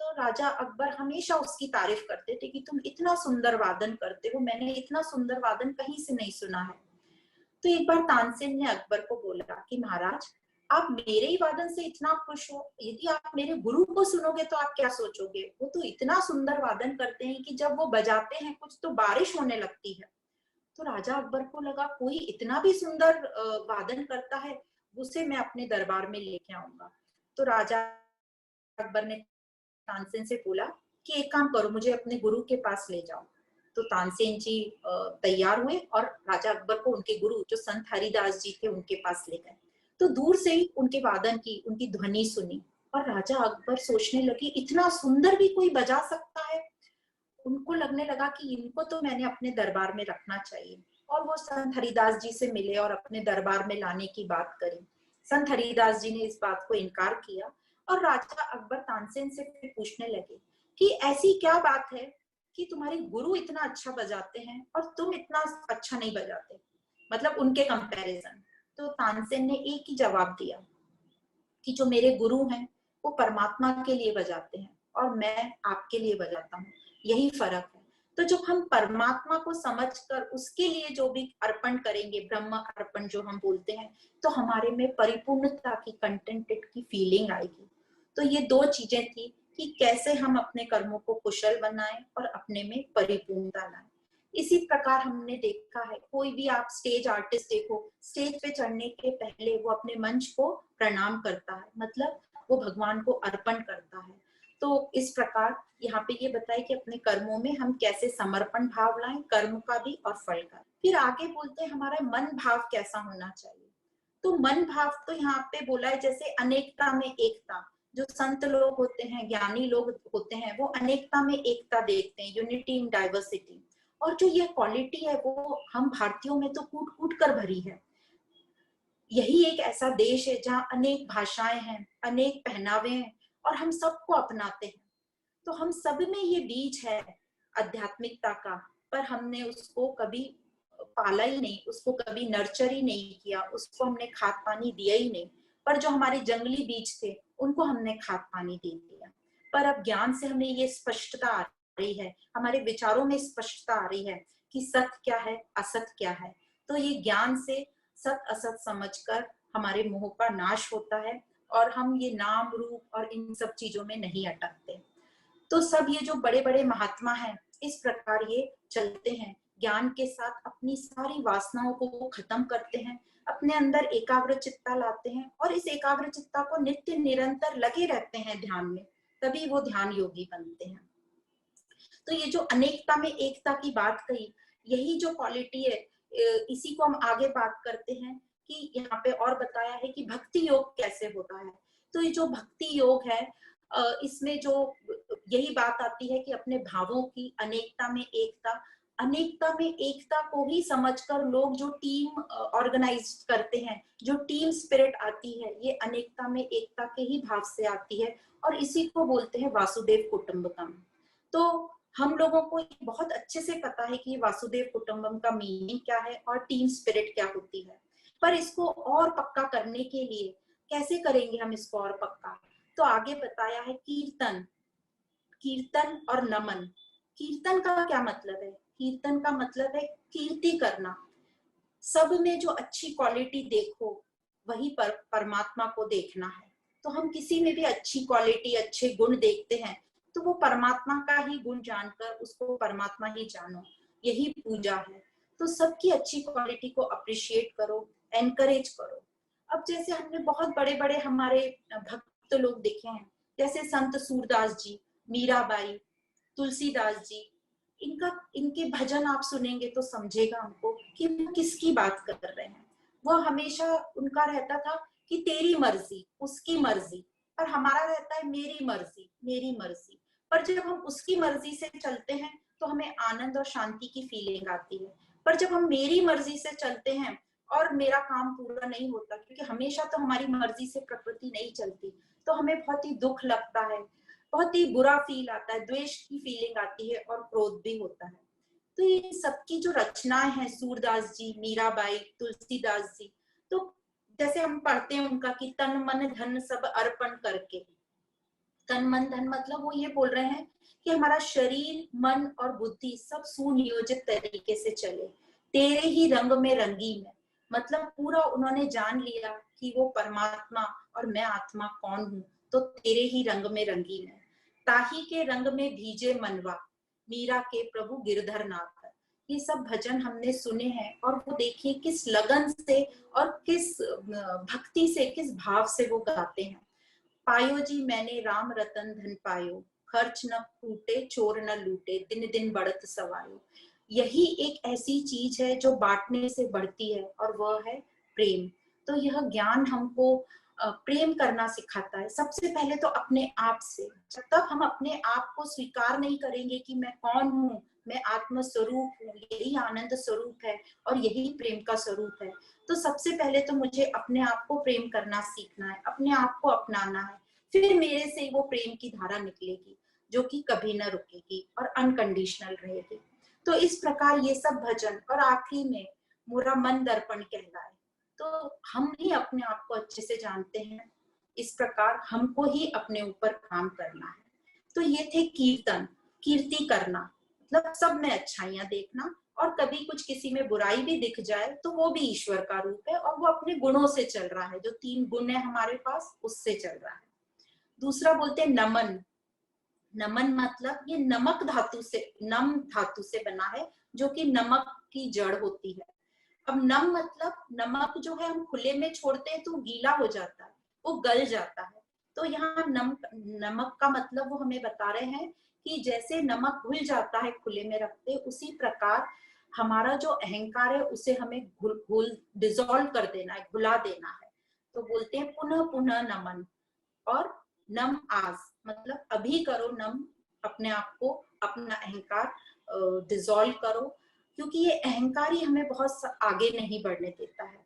तो राजा अकबर हमेशा उसकी तारीफ करते थे कि तुम इतना सुंदर वादन करते हो, मैंने इतना सुंदर वादन कहीं से नहीं सुना है। तो एक बार तानसेन ने अकबर को बोला कि महाराज, आप मेरे ही वादन से इतना खुश हो, यदि आप मेरे गुरु को सुनोगे तो आप क्या सोचोगे? वो तो इतना सुंदर वादन करते हैं कि जब वो बजाते हैं कुछ तो बारिश होने लगती है। तो राजा अकबर को लगा कोई इतना भी सुंदर वादन करता है, उसे मैं अपने दरबार में लेके आऊंगा। तो राजा अकबर ने तानसेन से बोला कि एक काम करो, मुझे अपने गुरु के पास ले जाओ। तो तानसेन जी तैयार हुए और राजा अकबर को उनके गुरु जो संत हरिदास जी थे उनके पास ले गए। तो दूर से ही उनके वादन की, उनकी ध्वनि सुनी और राजा अकबर सोचने लगे इतना सुंदर भी कोई बजा सकता है। उनको लगने लगा कि इनको तो मैंने अपने दरबार में रखना चाहिए। और वो संत हरिदास जी से मिले और अपने दरबार में लाने की बात करी। संत हरिदास जी ने इस बात को इनकार किया और राजा अकबर तानसेन से फिर पूछने लगे कि ऐसी क्या बात है कि तुम्हारे गुरु इतना अच्छा बजाते हैं और तुम इतना अच्छा नहीं बजाते, मतलब उनके कंपैरिजन। तो तानसेन ने एक ही जवाब दिया कि जो मेरे गुरु हैं वो परमात्मा के लिए बजाते हैं और मैं आपके लिए बजाता हूँ, यही फर्क है। तो जब हम परमात्मा को समझकर उसके लिए जो भी अर्पण करेंगे, ब्रह्म अर्पण जो हम बोलते हैं, तो हमारे में परिपूर्णता की, कंटेंटेड की फीलिंग आएगी। तो ये दो चीजें थी कि कैसे हम अपने कर्मों को कुशल बनाएं और अपने में परिपूर्णता लाएं। इसी प्रकार हमने देखा है, कोई भी आप स्टेज आर्टिस्ट देखो, स्टेज पे चढ़ने के पहले वो अपने मंच को प्रणाम करता है, मतलब वो भगवान को अर्पण करता है। तो इस प्रकार यहाँ पे ये बताए कि अपने कर्मों में हम कैसे समर्पण भाव लाएं, कर्म का भी और फल का। फिर आगे बोलते हैं हमारा मन भाव कैसा होना चाहिए। तो मन भाव तो यहाँ पे बोला है जैसे अनेकता में एकता। जो संत लोग होते हैं, ज्ञानी लोग होते हैं, वो अनेकता में एकता देखते हैं, यूनिटी इन डाइवर्सिटी। और जो ये क्वालिटी है वो हम भारतीयों में तो कूट कूट कर भरी है। यही एक ऐसा देश है जहाँ अनेक भाषाएं हैं, अनेक पहनावे हैं और हम सबको अपनाते हैं। तो हम सब में ये बीज है आध्यात्मिकता का, पर हमने उसको कभी पाला ही नहीं, उसको कभी नर्चर ही नहीं किया, उसको हमने खाद पानी दिया ही नहीं। पर जो हमारे जंगली बीज थे उनको हमने खाद पानी दे दिया। पर अब ज्ञान से हमें ये स्पष्टता आ रही है, हमारे विचारों में स्पष्टता आ रही है कि सत्य क्या है, असत क्या है। तो ये ज्ञान से सत असत समझकर हमारे मोह का नाश होता है और हम ये नाम रूप और इन सब चीजों में नहीं अटकते। तो सब ये जो बड़े बड़े महात्मा हैं इस प्रकार ये चलते हैं, ज्ञान के साथ अपनी सारी वासनाओं को खत्म करते हैं, अपने अंदर एकाग्र चित्ता लाते हैं और इस एकाग्र चित्ता को नित्य निरंतर लगे रहते हैं ध्यान में, तभी वो ध्यान योगी बनते हैं। तो ये जो अनेकता में एकता की बात कही, यही जो क्वालिटी है, इसी को हम आगे बात करते हैं कि यहाँ पे और बताया है कि भक्ति योग कैसे होता है। तो ये जो भक्ति योग है, इसमें जो यही बात आती है कि अपने भावों की अनेकता में एकता, अनेकता में एकता को ही समझकर लोग जो टीम ऑर्गेनाइज करते हैं, जो टीम स्पिरिट आती है, ये अनेकता में एकता के ही भाव से आती है और इसी को बोलते हैं वासुदेव कुटुंबकम। तो हम लोगों को बहुत अच्छे से पता है कि वासुदेव कुटुंबम का मीनिंग क्या है और टीम स्पिरिट क्या होती है, पर इसको और पक्का करने के लिए कैसे करेंगे हम इसको और पक्का? तो आगे बताया है कीर्तन, कीर्तन और नमन। कीर्तन का क्या मतलब है? कीर्तन का मतलब है कीर्ति करना, सब में जो अच्छी क्वालिटी देखो वही परमात्मा को देखना है। तो हम किसी में भी अच्छी क्वालिटी, अच्छे गुण देखते हैं तो वो परमात्मा का ही गुण जानकर उसको परमात्मा ही जानो, यही पूजा है। तो सबकी अच्छी क्वालिटी को अप्रिशिएट करो, एनकरेज करो। अब जैसे हमने बहुत बड़े बड़े हमारे भक्त लोग देखे हैं, जैसे संत सूरदास जी, मीराबाई, तुलसीदास जी, इनके भजन आप सुनेंगे तो समझेगा हमको कि वो किसकी बात कर रहे हैं। वो हमेशा उनका रहता था कि तेरी मर्जी, उसकी मर्जी, और हमारा रहता है मेरी मर्जी, मेरी मर्जी। पर जब हम उसकी मर्जी से चलते हैं तो हमें आनंद और शांति की फीलिंग आती है। पर जब हम मेरी मर्जी से चलते हैं और मेरा काम पूरा नहीं होता, क्योंकि हमेशा तो हमारी मर्जी से प्रकृति नहीं चलती, तो हमें बहुत ही दुख लगता है, बहुत ही बुरा फील आता है, द्वेष की फीलिंग आती है और क्रोध भी होता है। तो ये सबकी जो रचनाएं हैं, सूरदास जी, मीराबाई, तुलसीदास जी, तो जैसे हम पढ़ते हैं उनका कि तन मन धन सब अर्पण करके, तन मन धन मतलब वो ये बोल रहे हैं कि हमारा शरीर, मन और बुद्धि सब सुनियोजित तरीके से चले, तेरे ही रंग में रंगीन है। मतलब पूरा उन्होंने जान लिया कि वो परमात्मा और मैं आत्मा कौन हूँ, तो तेरे ही रंग में रंगीन है। ताही के रंग में भीजे मनवा, मीरा के प्रभु गिरधर नाथ। ये सब भजन हमने सुने हैं और वो देखिए किस लगन से और किस भक्ति से, किस भाव से वो गाते हैं। पायो जी मैंने राम रतन धन पायो, खर्च न फूटे चोर न लूटे, दिन दिन बढ़त सवायो। यही एक ऐसी चीज है जो बांटने से बढ़ती है और वह है प्रेम। तो यह ज्ञान हमको प्रेम करना सिखाता है, सबसे पहले तो अपने आप से। जब तक हम अपने आप को स्वीकार नहीं करेंगे कि मैं कौन हूँ, मैं आत्म स्वरूप हूँ, यही आनंद स्वरूप है और यही प्रेम का स्वरूप है, तो सबसे पहले तो मुझे अपने आप को प्रेम करना सीखना है, अपने आप को अपनाना है। फिर मेरे से वो प्रेम की धारा निकलेगी जो कि कभी न रुकेगी और अनकंडीशनल रहेगी। तो इस प्रकार ये सब भजन, और आखिरी में मोरा मन दर्पण कहलाए, तो हम ही अपने आप को अच्छे से जानते हैं, इस प्रकार हमको ही अपने ऊपर काम करना है। तो ये थे कीर्तन, कीर्ति करना मतलब सब में अच्छाइयां देखना, और कभी कुछ किसी में बुराई भी दिख जाए तो वो भी ईश्वर का रूप है और वो अपने गुणों से चल रहा है, जो 3 गुण है हमारे पास उससे चल रहा है। दूसरा बोलते हैं नमन। नमन मतलब ये नमक धातु से, नम धातु से बना है, जो कि नमक की जड़ होती है। अब नम मतलब नमक जो है हम खुले में छोड़ते हैं तो गीला हो जाता है, वो गल जाता है। तो यहाँ नमक का मतलब वो हमें बता रहे हैं कि जैसे नमक घुल जाता है खुले में रखते, उसी प्रकार हमारा जो अहंकार है उसे हमें घुल डिसॉल्व कर देना है, घुला देना है। तो बोलते हैं पुनः पुनः नमन। और नम आज मतलब अभी करो नम, अपने आप को, अपना अहंकार डिसॉल्व करो, क्योंकि ये अहंकार ही हमें बहुत आगे नहीं बढ़ने देता है।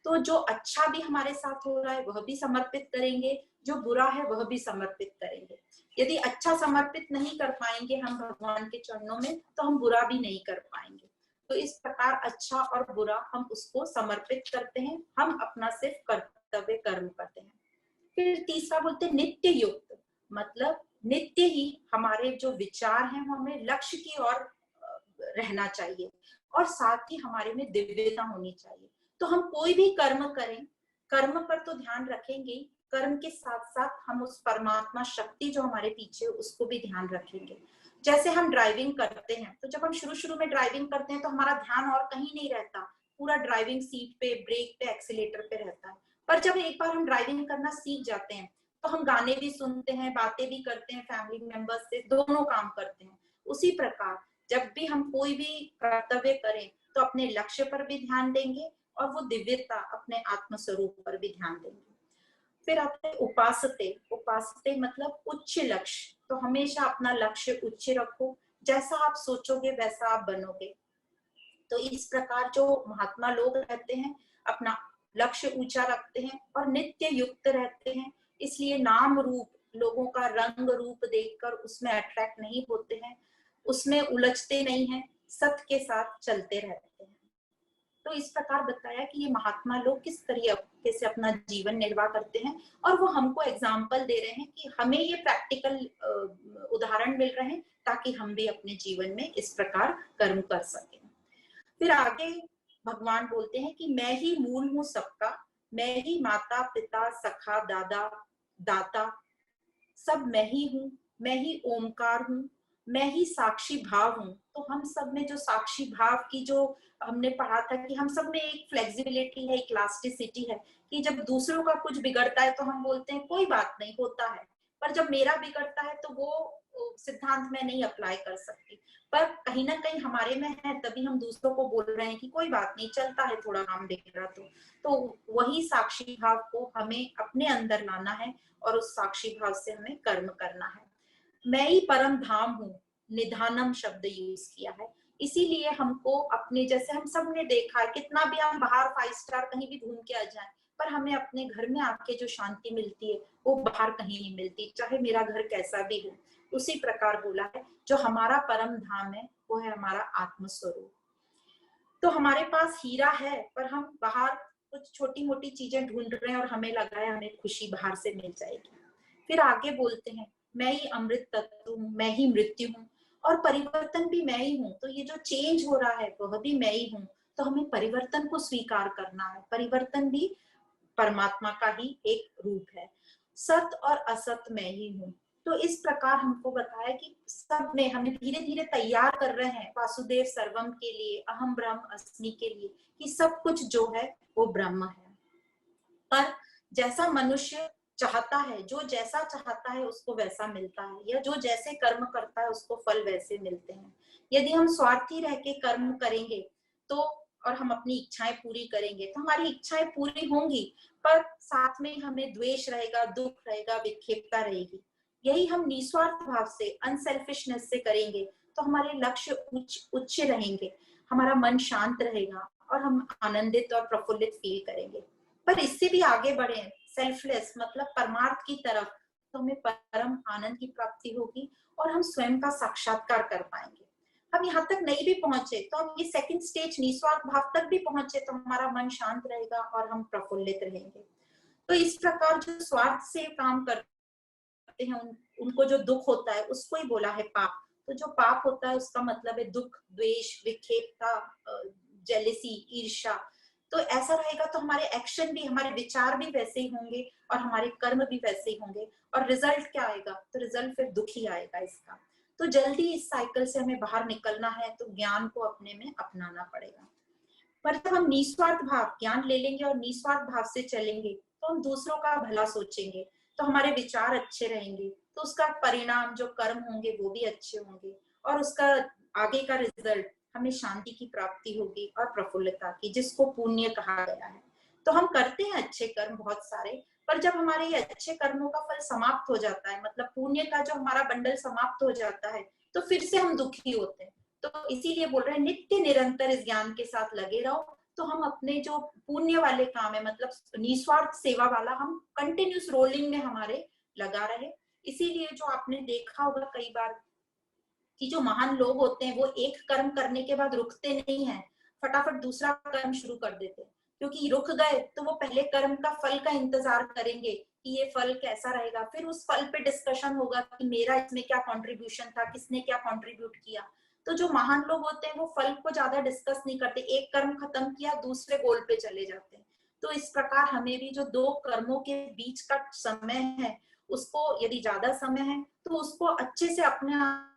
तो जो अच्छा भी हमारे साथ हो रहा है वह भी समर्पित करेंगे, जो बुरा है वह भी समर्पित करेंगे। यदि अच्छा समर्पित नहीं कर पाएंगे हम भगवान के चरणों में, तो हम बुरा भी नहीं कर पाएंगे। तो इस प्रकार अच्छा और बुरा हम उसको समर्पित करते हैं, हम अपना सिर्फ कर्तव्य कर्म करते हैं। फिर तीसरा बोलते हैं नित्य युक्त, मतलब नित्य ही हमारे जो विचार हैं वो हमें लक्ष्य की ओर रहना चाहिए, और साथ ही हमारे में दिव्यता होनी चाहिए। तो हम कोई भी कर्म करें, कर्म पर तो ध्यान रखेंगे, कर्म के साथ साथ हम उस परमात्मा शक्ति जो हमारे पीछे उसको भी ध्यान रखेंगे। जैसे हम ड्राइविंग करते हैं, तो जब हम शुरू शुरू में ड्राइविंग करते हैं तो हमारा ध्यान और कहीं नहीं रहता, पूरा ड्राइविंग सीट पे, ब्रेक पे, एक्सीलेटर पे रहता है। पर जब एक बार हम ड्राइविंग करना सीख जाते हैं तो हम गाने भी सुनते हैं, बातें भी करते हैं फैमिली मेंबर्स से, दोनों काम करते हैं। उसी प्रकार जब भी हम कोई भी कर्तव्य करें तो अपने लक्ष्य पर भी ध्यान देंगे और वो दिव्यता अपने आत्म स्वरूप पर भी ध्यान देंगे। फिर आते हैं उपासते। उपासते मतलब उच्च लक्ष्य। तो हमेशा अपना लक्ष्य उच्च रखो, जैसा आप सोचोगे वैसा आप बनोगे। तो इस प्रकार जो महात्मा लोग रहते हैं अपना लक्ष्य ऊंचा रखते हैं और नित्य युक्त रहते हैं, इसलिए नाम रूप, लोगों का रंग रूप देखकर उसमें अट्रैक्ट नहीं होते हैं, उसमें उलझते नहीं हैं, सत्य के साथ चलते रहते हैं। तो इस प्रकार बताया कि ये महात्मा लोग किस तरीके से अपना जीवन निर्वाह करते हैं और वो हमको एग्जाम्पल दे रहे हैं कि हमें ये प्रैक्टिकल उदाहरण मिल रहे हैं ताकि हम भी अपने जीवन में इस प्रकार कर्म कर सकें। फिर आगे भगवान बोलते हैं कि मैं ही मूल हूँ सबका, मैं ही माता पिता सखा दादा दाता, सब मैं ही हूँ, मैं ही ओमकार हूँ, मैं ही साक्षी भाव हूँ। तो हम सब में जो साक्षी भाव की जो हमने पढ़ा था कि हम सब में एक फ्लेक्सिबिलिटी है, एक इलास्टिसिटी है कि जब दूसरों का कुछ बिगड़ता है तो हम बोलते हैं कोई बात नहीं, होता है, पर जब मेरा बिगड़ता है तो वो सिद्धांत मैं नहीं अप्लाई कर सकती। पर कहीं ना कहीं हमारे में है, तभी हम दूसरों को बोल रहे हैं कि कोई बात नहीं, चलता है, थोड़ा काम बिगड़ा तो वही साक्षी भाव को हमें अपने अंदर लाना है और उस साक्षी भाव से हमें कर्म करना है। मैं ही परम धाम हूँ, निधानम शब्द यूज किया है, इसीलिए हमको अपने, जैसे हम सब ने देखा है कितना भी हम बाहर 5 स्टार कहीं भी घूम के आ जाएं, पर हमें अपने घर में आके जो शांति मिलती है वो बाहर कहीं नहीं मिलती, चाहे मेरा घर कैसा भी हो। उसी प्रकार बोला है जो हमारा परम धाम है वो है हमारा आत्म स्वरूप। तो हमारे पास हीरा है पर हम बाहर कुछ छोटी मोटी चीजें ढूंढ रहे हैं और हमें लगा है हमें खुशी बाहर से मिल जाएगी। फिर आगे बोलते हैं मैं ही अमृत तत्व हूँ, मैं ही मृत्यु हूँ और परिवर्तन भी मैं ही हूँ। तो ये जो चेंज हो रहा है वह भी मैं ही हूँ, तो हमें परिवर्तन को स्वीकार करना है। परिवर्तन भी परमात्मा का ही एक रूप है। सत और असत मैं ही हूँ। तो इस प्रकार हमको बताया कि सब में हमें धीरे धीरे तैयार कर रहे हैं वासुदेव सर्वम के लिए, अहम ब्रह्म अस्मि के लिए, कि सब कुछ जो है वो ब्रह्म है। पर जैसा मनुष्य चाहता है, जो जैसा चाहता है उसको वैसा मिलता है, या जो जैसे कर्म करता है उसको फल वैसे मिलते हैं। यदि हम स्वार्थी रह के कर्म करेंगे तो, और हम अपनी इच्छाएं पूरी करेंगे तो हमारी इच्छाएं पूरी होंगी, पर साथ में हमें द्वेष रहेगा, दुख रहेगा, विक्षेपता रहेगी। यही हम निस्वार्थ भाव से, अनसेल्फिशनेस से करेंगे तो हमारे लक्ष्य उच्च रहेंगे, हमारा मन शांत रहेगा और हम आनंदित और प्रफुल्लित फील करेंगे। पर इससे भी आगे बढ़े, सेल्फलेस मतलब परमार्थ की तरफ, तो हमें परम आनंद की प्राप्ति होगी और हम स्वयं का साक्षात्कार कर पाएंगे। हम यहाँ तक नहीं भी पहुंचे तो हम ये सेकंड स्टेज निस्वार्थ भाव तक भी पहुंचे तो हमारा मन शांत रहेगा और हम प्रफुल्लित रहेंगे। तो इस प्रकार जो स्वार्थ से काम करते हैं उनको जो दुख होता है उसको ही बोला है पाप। तो जो पाप होता है उसका मतलब है दुख, द्वेष, विक्षेपता, जेलेसी, ईर्ष्या। तो ऐसा रहेगा तो हमारे एक्शन भी, हमारे विचार भी वैसे ही होंगे और हमारे कर्म भी वैसे ही होंगे, और रिजल्ट क्या आएगा? तो रिजल्ट फिर दुख ही आएगा इसका। तो जल्दी इस साइकिल से हमें बाहर निकलना है तो ज्ञान को अपने में अपनाना पड़ेगा। पर जब हम निस्वार्थ भाव ज्ञान ले लेंगे और निस्वार्थ भाव से चलेंगे तो हम दूसरों का भला सोचेंगे, तो हमारे विचार अच्छे रहेंगे, तो उसका परिणाम जो कर्म होंगे वो भी अच्छे होंगे और उसका आगे का रिजल्ट हमें शांति की प्राप्ति होगी और प्रफुल्लता की, जिसको पुण्य कहा गया है। तो हम करते हैं अच्छे कर्म बहुत सारे, पर जब हमारे ये अच्छे कर्मों का फल समाप्त हो जाता है, मतलब पुण्य का जो हमारा बंडल समाप्त हो जाता है, तो फिर से हम दुखी होते हैं। तो इसीलिए बोल रहे हैं नित्य निरंतर इस ज्ञान के साथ लगे रहो, तो हम अपने जो पुण्य वाले काम है, मतलब निस्वार्थ सेवा वाला, हम कंटिन्यूस रोलिंग में हमारे लगा रहे। इसीलिए जो आपने देखा होगा कई बार कि जो महान लोग होते हैं वो एक कर्म करने के बाद रुकते नहीं हैं, फटाफट दूसरा कर्म शुरू कर देते हैं, क्योंकि रुक गए तो वो पहले कर्म का फल का इंतजार करेंगे कि ये फल कैसा रहेगा, फिर उस फल पे डिस्कशन होगा कि मेरा इसमें क्या कंट्रीब्यूशन था, किसने क्या कंट्रीब्यूट किया। तो जो महान लोग होते हैं वो फल को ज्यादा डिस्कस नहीं करते, एक कर्म खत्म किया दूसरे गोल पे चले जाते हैं। तो इस प्रकार हमें भी जो दो कर्मों के बीच का समय है, उसको यदि ज्यादा समय है तो उसको अच्छे से अपने आप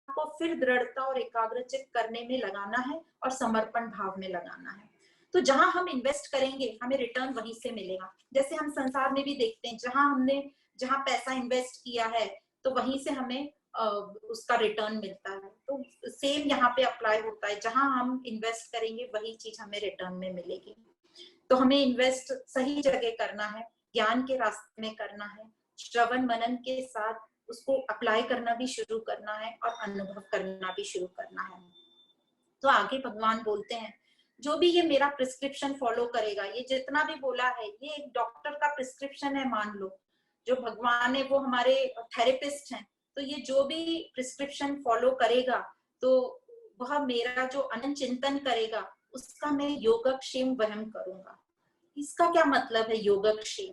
को फिर दृढ़ता और एकाग्रचित करने में लगाना है और समर्पण भाव में लगाना है। तो जहां हम इन्वेस्ट करेंगे हमें रिटर्न वहीं से मिलेगा। जैसे हम संसार में भी देखते हैं, जहां पैसा इन्वेस्ट किया है तो वहीं से हमें उसका रिटर्न मिलता है। तो सेम यहाँ पे अप्लाई होता है, जहां हम इन्वेस्ट करेंगे वही चीज हमें रिटर्न में मिलेगी। तो हमें इन्वेस्ट सही जगह करना है, ज्ञान के रास्ते में करना है, श्रवण मनन के साथ उसको अप्लाई करना भी शुरू करना है और अनुभव करना भी शुरू करना है। तो आगे भगवान बोलते हैं, जो भी ये मेरा प्रिस्क्रिप्शन फॉलो करेगा, ये जितना भी बोला है ये एक डॉक्टर का प्रिस्क्रिप्शन है मान लो, जो भगवान है वो हमारे थेरेपिस्ट हैं, तो ये जो भी प्रिस्क्रिप्शन फॉलो करेगा तो वह मेरा जो अनंत चिंतन करेगा उसका मैं योगक्षेम वहन करूंगा। इसका क्या मतलब है योगक्षेम?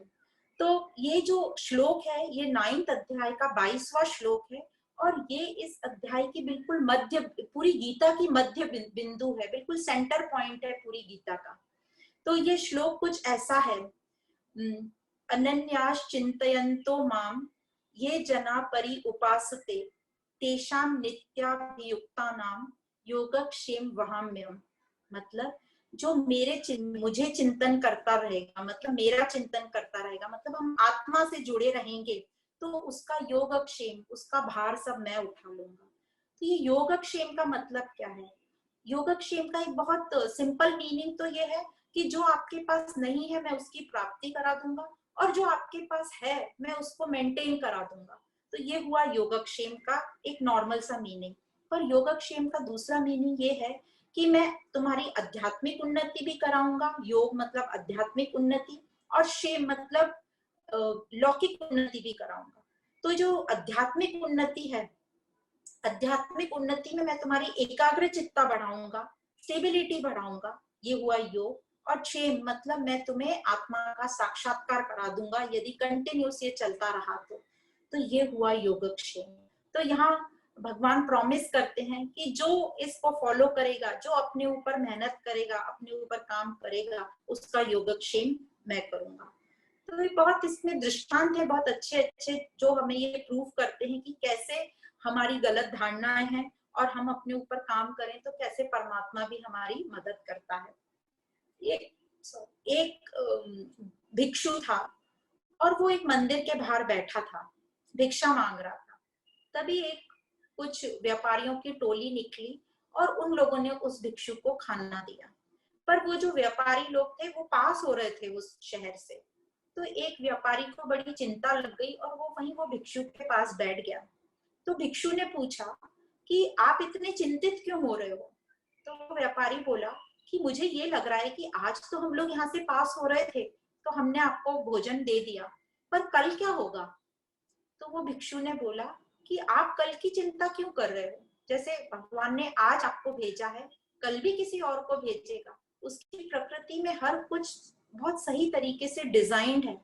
तो ये जो श्लोक है ये 9th अध्याय का 22वां श्लोक है और ये इस अध्याय की बिल्कुल मध्य, पूरी गीता की मध्य बिंदु है, बिल्कुल सेंटर पॉइंट है पूरी गीता का। तो ये श्लोक कुछ ऐसा है, अनन्यास चिंतयन्तो माम ये जना परि उपासते तेषाम नित्याभियुक्तानाम योगक्षेम वहाम्यहम्। मतलब जो मुझे चिंतन करता रहेगा, मतलब मेरा चिंतन करता रहेगा, मतलब हम आत्मा से जुड़े रहेंगे तो उसका योगक्षेम, उसका भार सब मैं उठा लूंगा। तो ये योगक्षेम का मतलब क्या है? योगक्षेम का एक बहुत सिंपल मीनिंग तो ये है कि जो आपके पास नहीं है मैं उसकी प्राप्ति करा दूंगा और जो आपके पास है मैं उसको मेंटेन करा दूंगा। तो ये हुआ योगक्षेम का एक नॉर्मल सा मीनिंग। पर योगक्षेम का दूसरा मीनिंग ये है कि मैं तुम्हारी आध्यात्मिक उन्नति भी कराऊंगा, योग मतलब आध्यात्मिक उन्नति, और क्षेम मतलब लौकिक उन्नति भी कराऊंगा। तो जो आध्यात्मिक उन्नति है, आध्यात्मिक उन्नति में मैं तुम्हारी एकाग्र चित्ता बढ़ाऊंगा, स्टेबिलिटी बढ़ाऊंगा, ये हुआ योग। और क्षेम मतलब मैं तुम्हें आत्मा का साक्षात्कार करा दूंगा यदि कंटिन्यूस ये चलता रहा तो ये हुआ योगक्षेम। तो यहाँ भगवान प्रॉमिस करते हैं कि जो इसको फॉलो करेगा, जो अपने ऊपर मेहनत करेगा, अपने ऊपर काम करेगा, उसका योगक्षेम मैं करूंगा। तो ये बहुत इसमें दृष्टांत है बहुत अच्छे अच्छे, जो हमें ये प्रूव करते हैं कि कैसे हमारी गलत धारणाएं हैं और हम अपने ऊपर काम करें तो कैसे परमात्मा भी हमारी मदद करता है। एक भिक्षु था और वो एक मंदिर के बाहर बैठा था, भिक्षा मांग रहा था। तभी एक कुछ व्यापारियों की टोली निकली और उन लोगों ने उस भिक्षु को खाना दिया। पर वो जो व्यापारी लोग थे वो पास हो रहे थे उस शहर से, तो एक व्यापारी को बड़ी चिंता लग गई और वो भिक्षु के पास बैठ गया। तो भिक्षु ने पूछा कि आप इतने चिंतित क्यों हो रहे हो? तो व्यापारी बोला कि मुझे ये लग रहा है कि आज तो हम लोग यहाँ से पास हो रहे थे तो हमने आपको भोजन दे दिया, पर कल क्या होगा? तो वो भिक्षु ने बोला कि आप कल की चिंता क्यों कर रहे हो? जैसे भगवान ने आज आपको भेजा है, कल भी किसी और को भेजेगा। उसकी प्रकृति में हर कुछ बहुत सही तरीके से डिजाइंड है।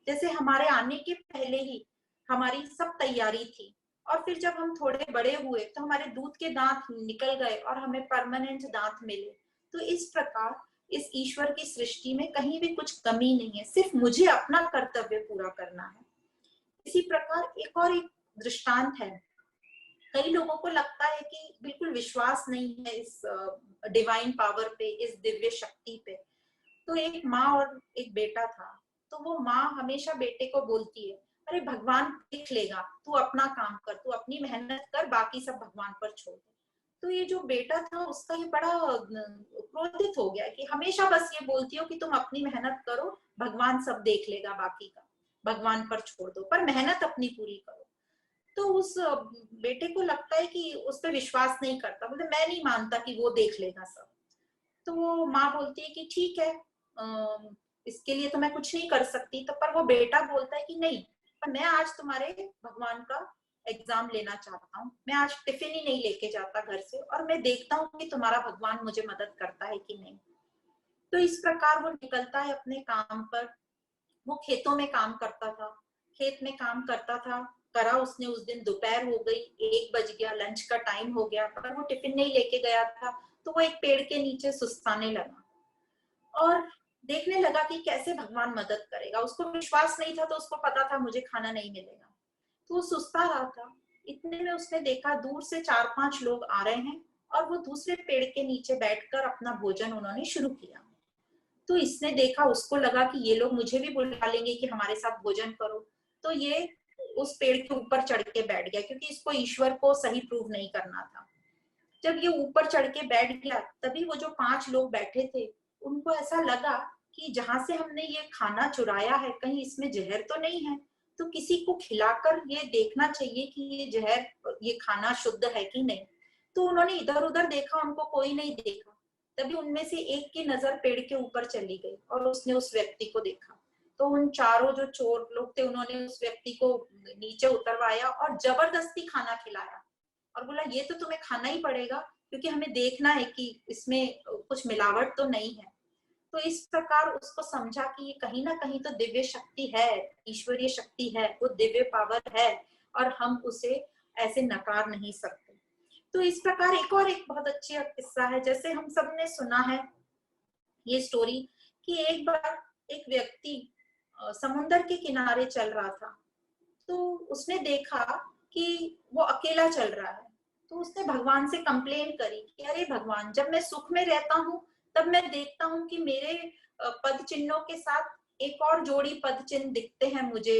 जैसे हमारे आने के पहले ही हमारी सब तैयारी थी, और फिर जब हम थोड़े बड़े हुए तो हमारे दूध के दांत निकल गए और हमें परमानेंट दांत मिले। तो इस प्रकार इस ईश्वर की सृष्टि में कहीं भी कुछ कमी नहीं है, सिर्फ मुझे अपना कर्तव्य पूरा करना है। इसी प्रकार एक दृष्टांत है। कई लोगों को लगता है कि बिल्कुल विश्वास नहीं है इस डिवाइन पावर पे, इस दिव्य शक्ति पे। तो एक माँ और एक बेटा था। तो वो माँ हमेशा बेटे को बोलती है, अरे भगवान देख लेगा, तू अपना काम कर, तू अपनी मेहनत कर, बाकी सब भगवान पर छोड़ दे। तो ये जो बेटा था उसका ये बड़ा क्रोधित हो गया कि हमेशा बस ये बोलती हो कि तुम अपनी मेहनत करो, भगवान सब देख लेगा, बाकी का भगवान पर छोड़ दो, पर मेहनत अपनी पूरी करो। तो उस बेटे को लगता है कि उस पर विश्वास नहीं करता, बोले मैं नहीं मानता कि वो देख लेगा सब। तो वो माँ बोलती है कि ठीक है, इसके लिए तो मैं कुछ नहीं कर सकती। तो पर वो बेटा बोलता है कि नहीं, पर मैं आज तुम्हारे भगवान का एग्जाम लेना चाहता हूँ, मैं आज टिफिन ही नहीं लेके जाता घर से, और मैं देखता हूँ कि तुम्हारा भगवान मुझे मदद करता है कि नहीं। तो इस प्रकार वो निकलता है अपने काम पर। वो खेतों में काम करता था, खेत में काम करता था, करा उसने। उस दिन दोपहर हो गई, 1 बज गया, लंच का टाइम हो गया, पर वो टिफिन नहीं लेके गया था। तो वो एक पेड़ के नीचे सुस्ताने लगा और देखने लगा कि कैसे भगवान मदद करेगा। उसको विश्वास नहीं था, तो उसको पता था मुझे खाना नहीं मिलेगा, तो वो सुस्ता रहा था। इतने में उसने देखा दूर से 4-5 लोग आ रहे हैं और वो दूसरे पेड़ के नीचे बैठकर अपना भोजन उन्होंने शुरू किया। तो इसने देखा, उसको लगा कि ये लोग मुझे भी बुला लेंगे कि हमारे साथ भोजन करो, तो ये उस पेड़ के ऊपर चढ़ के बैठ गया, क्योंकि इसको ईश्वर को सही प्रूव नहीं करना था। जब ये ऊपर चढ़ के बैठ गया, तभी वो जो 5 लोग बैठे थे, उनको ऐसा लगा कि जहां से हमने ये खाना चुराया है, कहीं इसमें जहर तो नहीं है, तो किसी को खिलाकर ये देखना चाहिए कि ये जहर, ये खाना शुद्ध है कि नहीं। तो उन्होंने इधर उधर देखा, उनको कोई नहीं देखा। तभी उनमें से एक की नजर पेड़ के ऊपर चली गई और उसने उस व्यक्ति को देखा। तो उन चारों जो चोर लोग थे, उन्होंने उस व्यक्ति को नीचे उतरवाया और जबरदस्ती खाना खिलाया और बोला ये तो तुम्हें खाना ही पड़ेगा, क्योंकि हमें देखना है कि इसमें कुछ मिलावट तो नहीं है। तो इस प्रकार उसको समझा कि ये कहीं ना कहीं तो दिव्य शक्ति है, ईश्वरीय शक्ति है, वो दिव्य पावर है और हम उसे ऐसे नकार नहीं सकते। तो इस प्रकार एक और एक बहुत अच्छा किस्सा है, जैसे हम सब ने सुना है ये स्टोरी, कि एक बार एक व्यक्ति समुद्र के किनारे चल रहा था। तो उसने देखा कि वो अकेला चल रहा है। तो उसने भगवान से कंप्लेन करी कि अरे भगवान, जब मैं सुख में रहता हूँ तब मैं देखता हूँ कि मेरे पद चिन्हों के साथ एक और जोड़ी पद चिन्ह दिखते हैं मुझे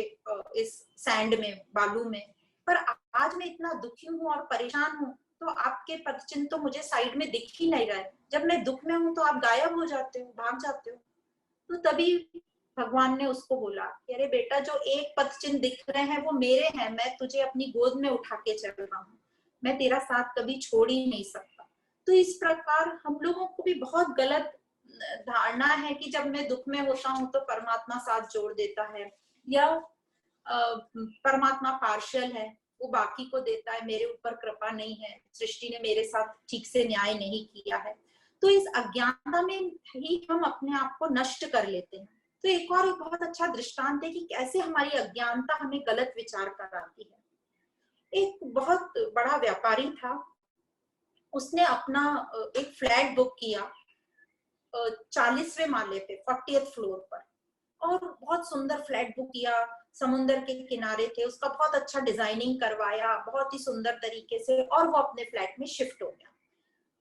इस सैंड में, बालू में, पर आज मैं इतना दुखी हूँ और परेशान हूँ, तो आपके पद चिन्ह तो मुझे साइड में दिख ही नहीं रहा है। जब मैं दुख में हूँ तो आप गायब हो जाते हो, भाग जाते हो। तो तभी भगवान ने उसको बोला कि अरे बेटा, जो एक पद चिन्ह दिख रहे हैं वो मेरे हैं, मैं तुझे अपनी गोद में उठा के चल रहा हूँ, मैं तेरा साथ कभी छोड़ ही नहीं सकता। तो इस प्रकार हम लोगों को भी बहुत गलत धारणा है कि जब मैं दुख में होता हूँ तो परमात्मा साथ जोड़ देता है, या परमात्मा पार्शियल है, वो बाकी को देता है, मेरे ऊपर कृपा नहीं है, सृष्टि ने मेरे साथ ठीक से न्याय नहीं किया है। तो इस अज्ञानता में ही हम अपने आप को नष्ट कर लेते हैं। तो एक और एक बहुत अच्छा दृष्टांत है कि कैसे हमारी अज्ञानता हमें गलत विचार कराती है। एक बहुत बड़ा व्यापारी था, उसने अपना एक फ्लैट बुक किया 40वें माले पे, 40th फ्लोर पर, और बहुत सुंदर फ्लैट बुक किया, समुंदर के किनारे थे, उसका बहुत अच्छा डिजाइनिंग करवाया बहुत ही सुंदर तरीके से, और वो अपने फ्लैट में शिफ्ट हो गया।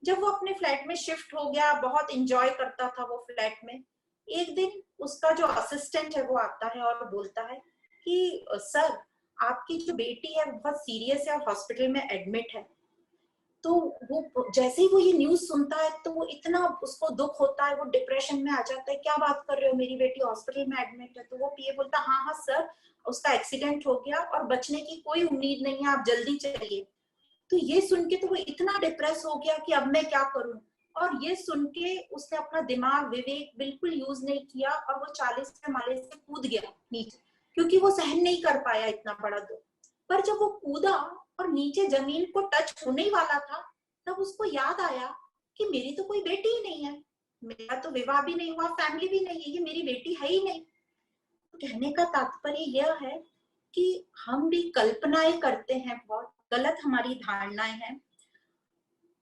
जब वो अपने फ्लैट में शिफ्ट हो गया, बहुत इंजॉय करता था वो फ्लैट में। एक दिन उसका जो असिस्टेंट है वो आता है और बोलता है कि सर, आपकी जो बेटी है बहुत सीरियस है और हॉस्पिटल में एडमिट है। तो वो जैसे ही वो ये न्यूज सुनता है तो वो इतना उसको दुख होता है, वो डिप्रेशन में आ जाता है। क्या बात कर रहे हो, मेरी बेटी हॉस्पिटल में एडमिट है। तो वो पीए बोलता, हाँ हाँ सर, उसका एक्सीडेंट हो गया और बचने की कोई उम्मीद नहीं है, आप जल्दी चलिए। तो ये सुन के तो वो इतना डिप्रेस हो गया कि अब मैं क्या करूं। और ये सुन के उसने अपना दिमाग, विवेक बिल्कुल यूज नहीं किया और वो 40वें माले से कूद गया नीचे, क्योंकि वो सहन नहीं कर पाया इतना बड़ा दुख। पर जब वो कूदा और नीचे जमीन को टच होने ही वाला था, तब उसको याद आया कि मेरी तो कोई बेटी ही नहीं है, मेरा तो विवाह भी नहीं हुआ, फैमिली भी नहीं है, ये मेरी बेटी है ही नहीं। तो कहने का तात्पर्य यह है कि हम भी कल्पनाएं करते हैं, बहुत गलत हमारी धारणाएं हैं।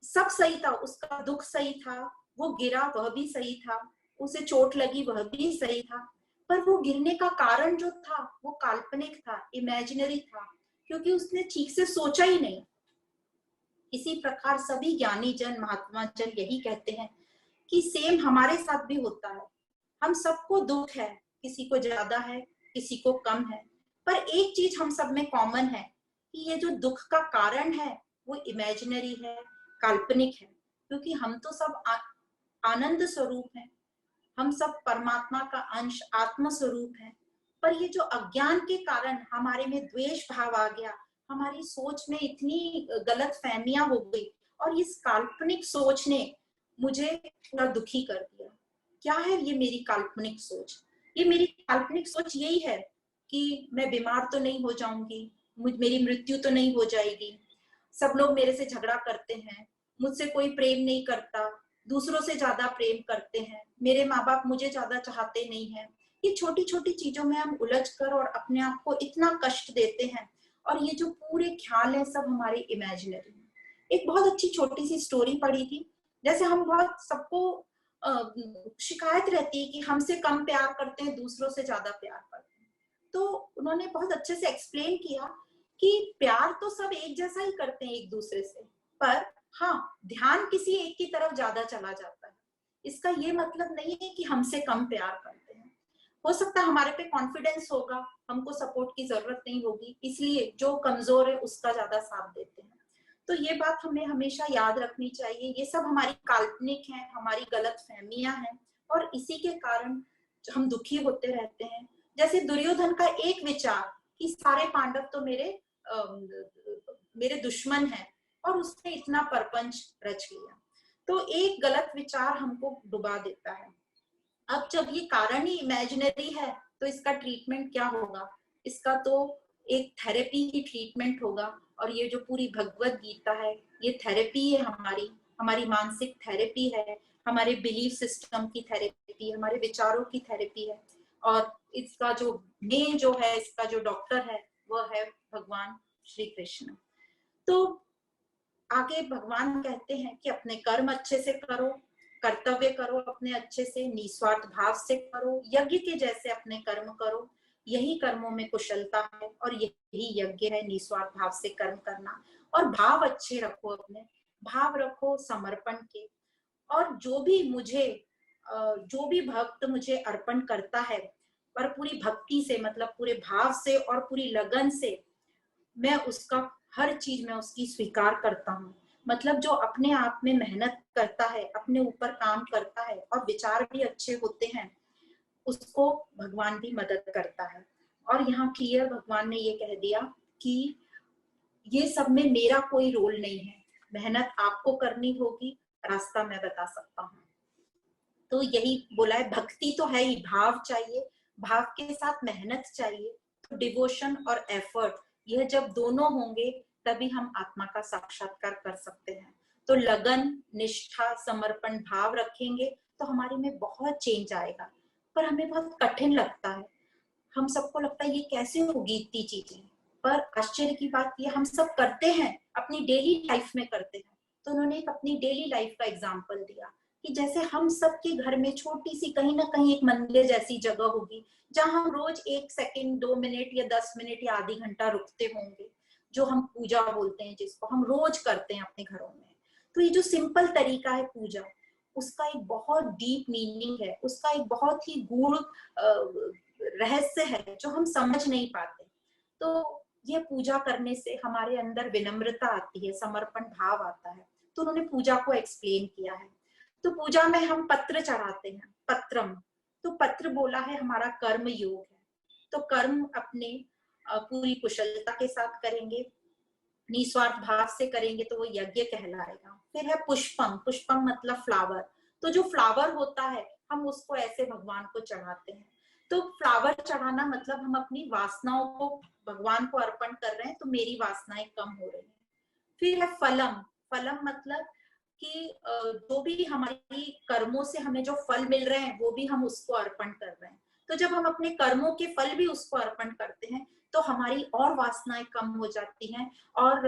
सब सही था, उसका दुख सही था, वो गिरा वह भी सही था, उसे चोट लगी वह भी सही था, पर वो गिरने का कारण जो था वो काल्पनिक था, इमेजिनरी था, क्योंकि उसने ठीक से सोचा ही नहीं। इसी प्रकार सभी ज्ञानी जन, महात्मा जन यही कहते हैं कि सेम हमारे साथ भी होता है। हम सबको दुख है, किसी को ज्यादा है, किसी को कम है, पर एक चीज हम सब में कॉमन है कि ये जो दुख का कारण है वो इमेजिनरी है, काल्पनिक है, क्योंकि हम तो सब आनंद स्वरूप हैं, हम सब परमात्मा का अंश, आत्म स्वरूप है। पर ये जो अज्ञान के कारण हमारे में द्वेष भाव आ गया, हमारी सोच में इतनी गलत फहमियां हो गई, और इस काल्पनिक सोच ने मुझे पूरा दुखी कर दिया। क्या है ये मेरी काल्पनिक सोच? ये मेरी काल्पनिक सोच यही है कि मैं बीमार तो नहीं हो जाऊंगी, मेरी मृत्यु तो नहीं हो जाएगी, सब लोग मेरे से झगड़ा करते हैं, मुझसे कोई प्रेम नहीं करता, दूसरों से ज्यादा प्रेम करते हैं, मेरे माँ बाप मुझे ज्यादा चाहते नहीं है। ये छोटी छोटी चीजों में हम उलझ कर और अपने आप को इतना कष्ट देते हैं, और ये जो पूरे ख्याल है सब हमारे इमेजिनरी है। एक बहुत अच्छी छोटी सी स्टोरी पढ़ी थी, जैसे हम बहुत सबको शिकायत रहती है कि हमसे कम प्यार करते हैं, दूसरों से ज्यादा प्यार करते हैं। तो उन्होंने बहुत अच्छे से एक्सप्लेन किया कि प्यार तो सब एक जैसा ही करते हैं एक दूसरे से, पर हाँ, ध्यान किसी एक की तरफ ज्यादा चला जाता है। इसका ये मतलब नहीं है कि हमसे कम प्यार करते हैं। हो सकता है हमारे पे कॉन्फिडेंस होगा, हमको सपोर्ट की जरूरत नहीं होगी, इसलिए जो कमजोर है उसका ज्यादा साथ देते हैं। तो ये बात हमें हमेशा याद रखनी चाहिए। ये सब हमारी काल्पनिक है, हमारी गलत फहमियां हैं, और इसी के कारण हम दुखी होते रहते हैं। जैसे दुर्योधन का एक विचार कि सारे पांडव तो मेरे दुश्मन हैं, और उसने इतना परपंच रच लिया। तो एक गलत विचार हमको डुबा देता है। अब जब ये कारण ही इमेजिनरी है, तो इसका ट्रीटमेंट क्या होगा? इसका तो एक थेरेपी की ट्रीटमेंट होगा। और ये जो पूरी भगवत गीता है, ये थेरेपी है, हमारी हमारी मानसिक थेरेपी है, हमारे बिलीफ सिस्टम की थेरेपी, हमारे विचारों की थेरेपी है। और इसका जो मेन जो है, इसका जो डॉक्टर है, वह है भगवान श्री कृष्ण। तो आगे भगवान कहते हैं कि अपने कर्म अच्छे से करो, कर्तव्य करो अपने अच्छे से, निस्वार्थ भाव से करो, यज्ञ के जैसे अपने कर्म करो। यही कर्मों में कुशलता है, और यही यज्ञ है, निस्वार्थ भाव से कर्म करना। और भाव अच्छे रखो, अपने भाव रखो समर्पण के। और जो भी भक्त मुझे अर्पण करता है, पर पूरी भक्ति से, मतलब पूरे भाव से और पूरी लगन से, मैं उसका हर चीज में उसकी स्वीकार करता हूँ। मतलब जो अपने आप में मेहनत करता है, अपने ऊपर काम करता है, और विचार भी अच्छे होते हैं, उसको भगवान भी मदद करता है। और यहाँ क्लियर भगवान ने ये कह दिया कि ये सब में मेरा कोई रोल नहीं है, मेहनत आपको करनी होगी, रास्ता मैं बता सकता हूँ। तो यही बोला है, भक्ति तो है ही, भाव चाहिए, भाव के साथ मेहनत चाहिए। तो डिवोशन और एफर्ट, यह जब दोनों होंगे, तभी हम आत्मा का साक्षात्कार कर सकते हैं। तो लगन, निष्ठा, समर्पण भाव रखेंगे तो हमारे में बहुत चेंज आएगा। पर हमें बहुत कठिन लगता है, हम सबको लगता है ये कैसे होगी इतनी चीजें। पर आश्चर्य की बात ये, हम सब करते हैं, अपनी डेली लाइफ में करते हैं। तो उन्होंने एक अपनी डेली लाइफ का एग्जाम्पल दिया कि जैसे हम सबके घर में छोटी सी कहीं ना कहीं एक मंदिर जैसी जगह होगी, जहां हम रोज 1 सेकंड, 2 मिनट या 10 मिनट या आधी घंटा रुकते होंगे, जो हम पूजा बोलते हैं, जिसको हम रोज करते हैं अपने घरों में। तो ये जो सिंपल तरीका है पूजा, उसका एक बहुत डीप मीनिंग है, उसका एक बहुत ही गूढ़ रहस्य है, जो हम समझ नहीं पाते। तो ये पूजा करने से हमारे अंदर विनम्रता आती है, समर्पण भाव आता है। तो उन्होंने पूजा को एक्सप्लेन किया है। तो पूजा में हम पत्र चढ़ाते हैं, पत्रम। तो पत्र बोला है हमारा कर्म योग है। तो कर्म अपने पूरी कुशलता के साथ करेंगे, निस्वार्थ भाव से करेंगे, तो वो यज्ञ कहलाएगा। फिर है पुष्पम, पुष्पम मतलब फ्लावर। तो जो फ्लावर होता है, हम उसको ऐसे भगवान को चढ़ाते हैं। तो फ्लावर चढ़ाना मतलब हम अपनी वासनाओं को भगवान को अर्पण कर रहे हैं, तो मेरी वासनाएं कम हो रही हैं। फिर है फलम, फलम मतलब कि जो भी हमारी कर्मों से हमें जो फल मिल रहे हैं, वो भी हम उसको अर्पण कर रहे हैं। तो जब हम अपने कर्मों के फल भी उसको अर्पण करते हैं, तो हमारी और वासनाएं कम हो जाती हैं, और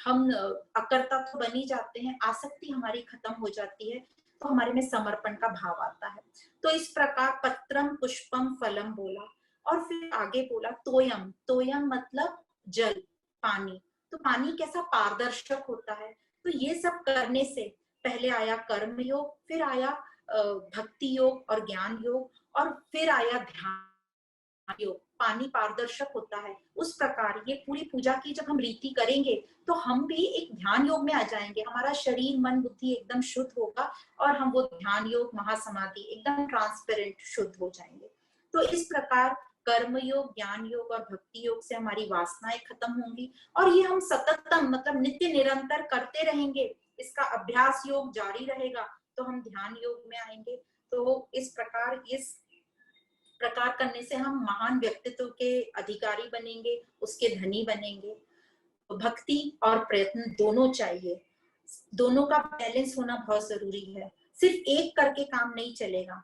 हम अकर्ता तो बन ही जाते हैं, आसक्ति हमारी खत्म हो जाती है। तो हमारे में समर्पण का भाव आता है। तो इस प्रकार पत्रम पुष्पम फलम बोला। और फिर आगे बोला तोयम, तोयम मतलब जल, पानी। तो पानी कैसा पारदर्शक होता है। तो ये सब करने से पहले आया कर्म योग, फिर आया भक्ति योग और ज्ञान योग, और फिर आया ध्यान योग। पानी पारदर्शक होता है, उस प्रकार ये पूरी पूजा की जब हम रीति करेंगे, तो हम भी एक ध्यान योग में आ जाएंगे। हमारा शरीर मन बुद्धि एकदम शुद्ध होगा, और हम वो ध्यान योग महासमाधि एकदम ट्रांसपेरेंट शुद्ध हो जाएंगे। तो इस प्रकार कर्म योग, ज्ञान योग और भक्ति योग से हमारी वासनाएं खत्म होंगी। और ये हम सततम मतलब नित्य निरंतर करते रहेंगे, इसका अभ्यास योग जारी रहेगा, तो हम ध्यान योग में आएंगे। तो इस प्रकार करने से हम महान व्यक्तित्व के अधिकारी बनेंगे, उसके धनी बनेंगे। तो भक्ति और प्रयत्न दोनों चाहिए, दोनों का बैलेंस होना बहुत जरूरी है। सिर्फ एक करके काम नहीं चलेगा,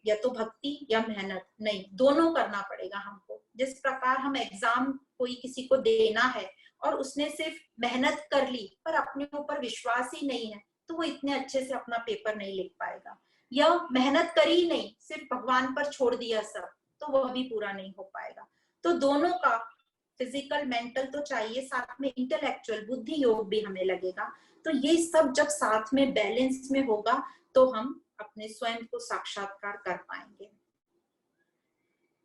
या तो भक्ति या मेहनत नहीं, दोनों करना पड़ेगा हमको। जिस प्रकार हम एग्जाम कोई किसी को देना है, और उसने सिर्फ मेहनत कर ली पर अपने ऊपर विश्वास ही नहीं है, तो वो इतने अच्छे से अपना पेपर नहीं लिख पाएगा। या मेहनत करी ही नहीं, सिर्फ भगवान पर छोड़ दिया सब, तो वह भी पूरा नहीं हो पाएगा। तो दोनों का, फिजिकल मेंटल तो चाहिए, साथ में इंटेलेक्चुअल बुद्धि योग भी हमें लगेगा। तो ये सब जब साथ में बैलेंस में होगा तो हम अपने स्वयं को साक्षात्कार कर पाएंगे।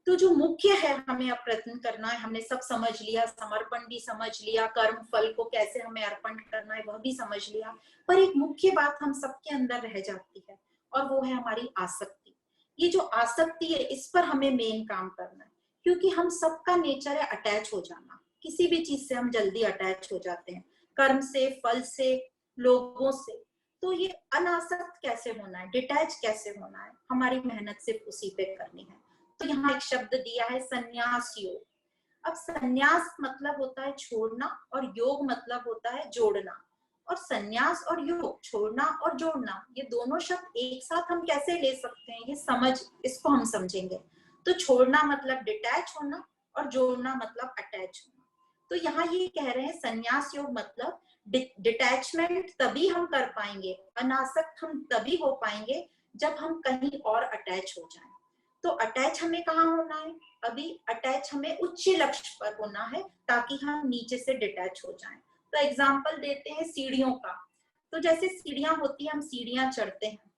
तो जो मुख्य है हमें अब प्रयत्न करना है, हमने सब समझ लिया, समर्पण भी समझ लिया, कर्म फल को कैसे हमें अर्पण करना है वह भी समझ लिया, पर एक मुख्य बात हम सबके अंदर रह जाती है और वो है हमारी आसक्ति। ये जो आसक्ति है इस पर हमें मेन काम करना है, क्योंकि हम सबका नेचर है अटैच हो जाना, किसी भी चीज से हम जल्दी अटैच हो जाते हैं, कर्म से, फल से, लोगों से। तो ये अनासक्त कैसे होना है, डिटैच कैसे होना है, हमारी मेहनत सिर्फ उसी पे करनी है। तो यहाँ एक शब्द दिया है संन्यास योग। अब संन्यास मतलब होता है छोड़ना और योग मतलब होता है जोड़ना। और संन्यास और योग, छोड़ना और जोड़ना, ये दोनों शब्द एक साथ हम कैसे ले सकते हैं, ये इसको हम समझेंगे। तो छोड़ना मतलब डिटैच होना और जोड़ना मतलब अटैच होना। तो यहाँ ये कह रहे हैं संन्यास योग मतलब डिटैचमेंट तभी हम कर पाएंगे, अनासक्त हम तभी हो पाएंगे जब हम कहीं और अटैच हो जाएं। तो अटैच हमें कहाँ होना है, अभी अटैच हमें उच्च लक्ष्य पर होना है ताकि हम नीचे से डिटैच हो जाएं। तो एग्जाम्पल देते हैं सीढ़ियों का। तो जैसे सीढ़ियां होती है, हम सीढ़ियां चढ़ते हैं,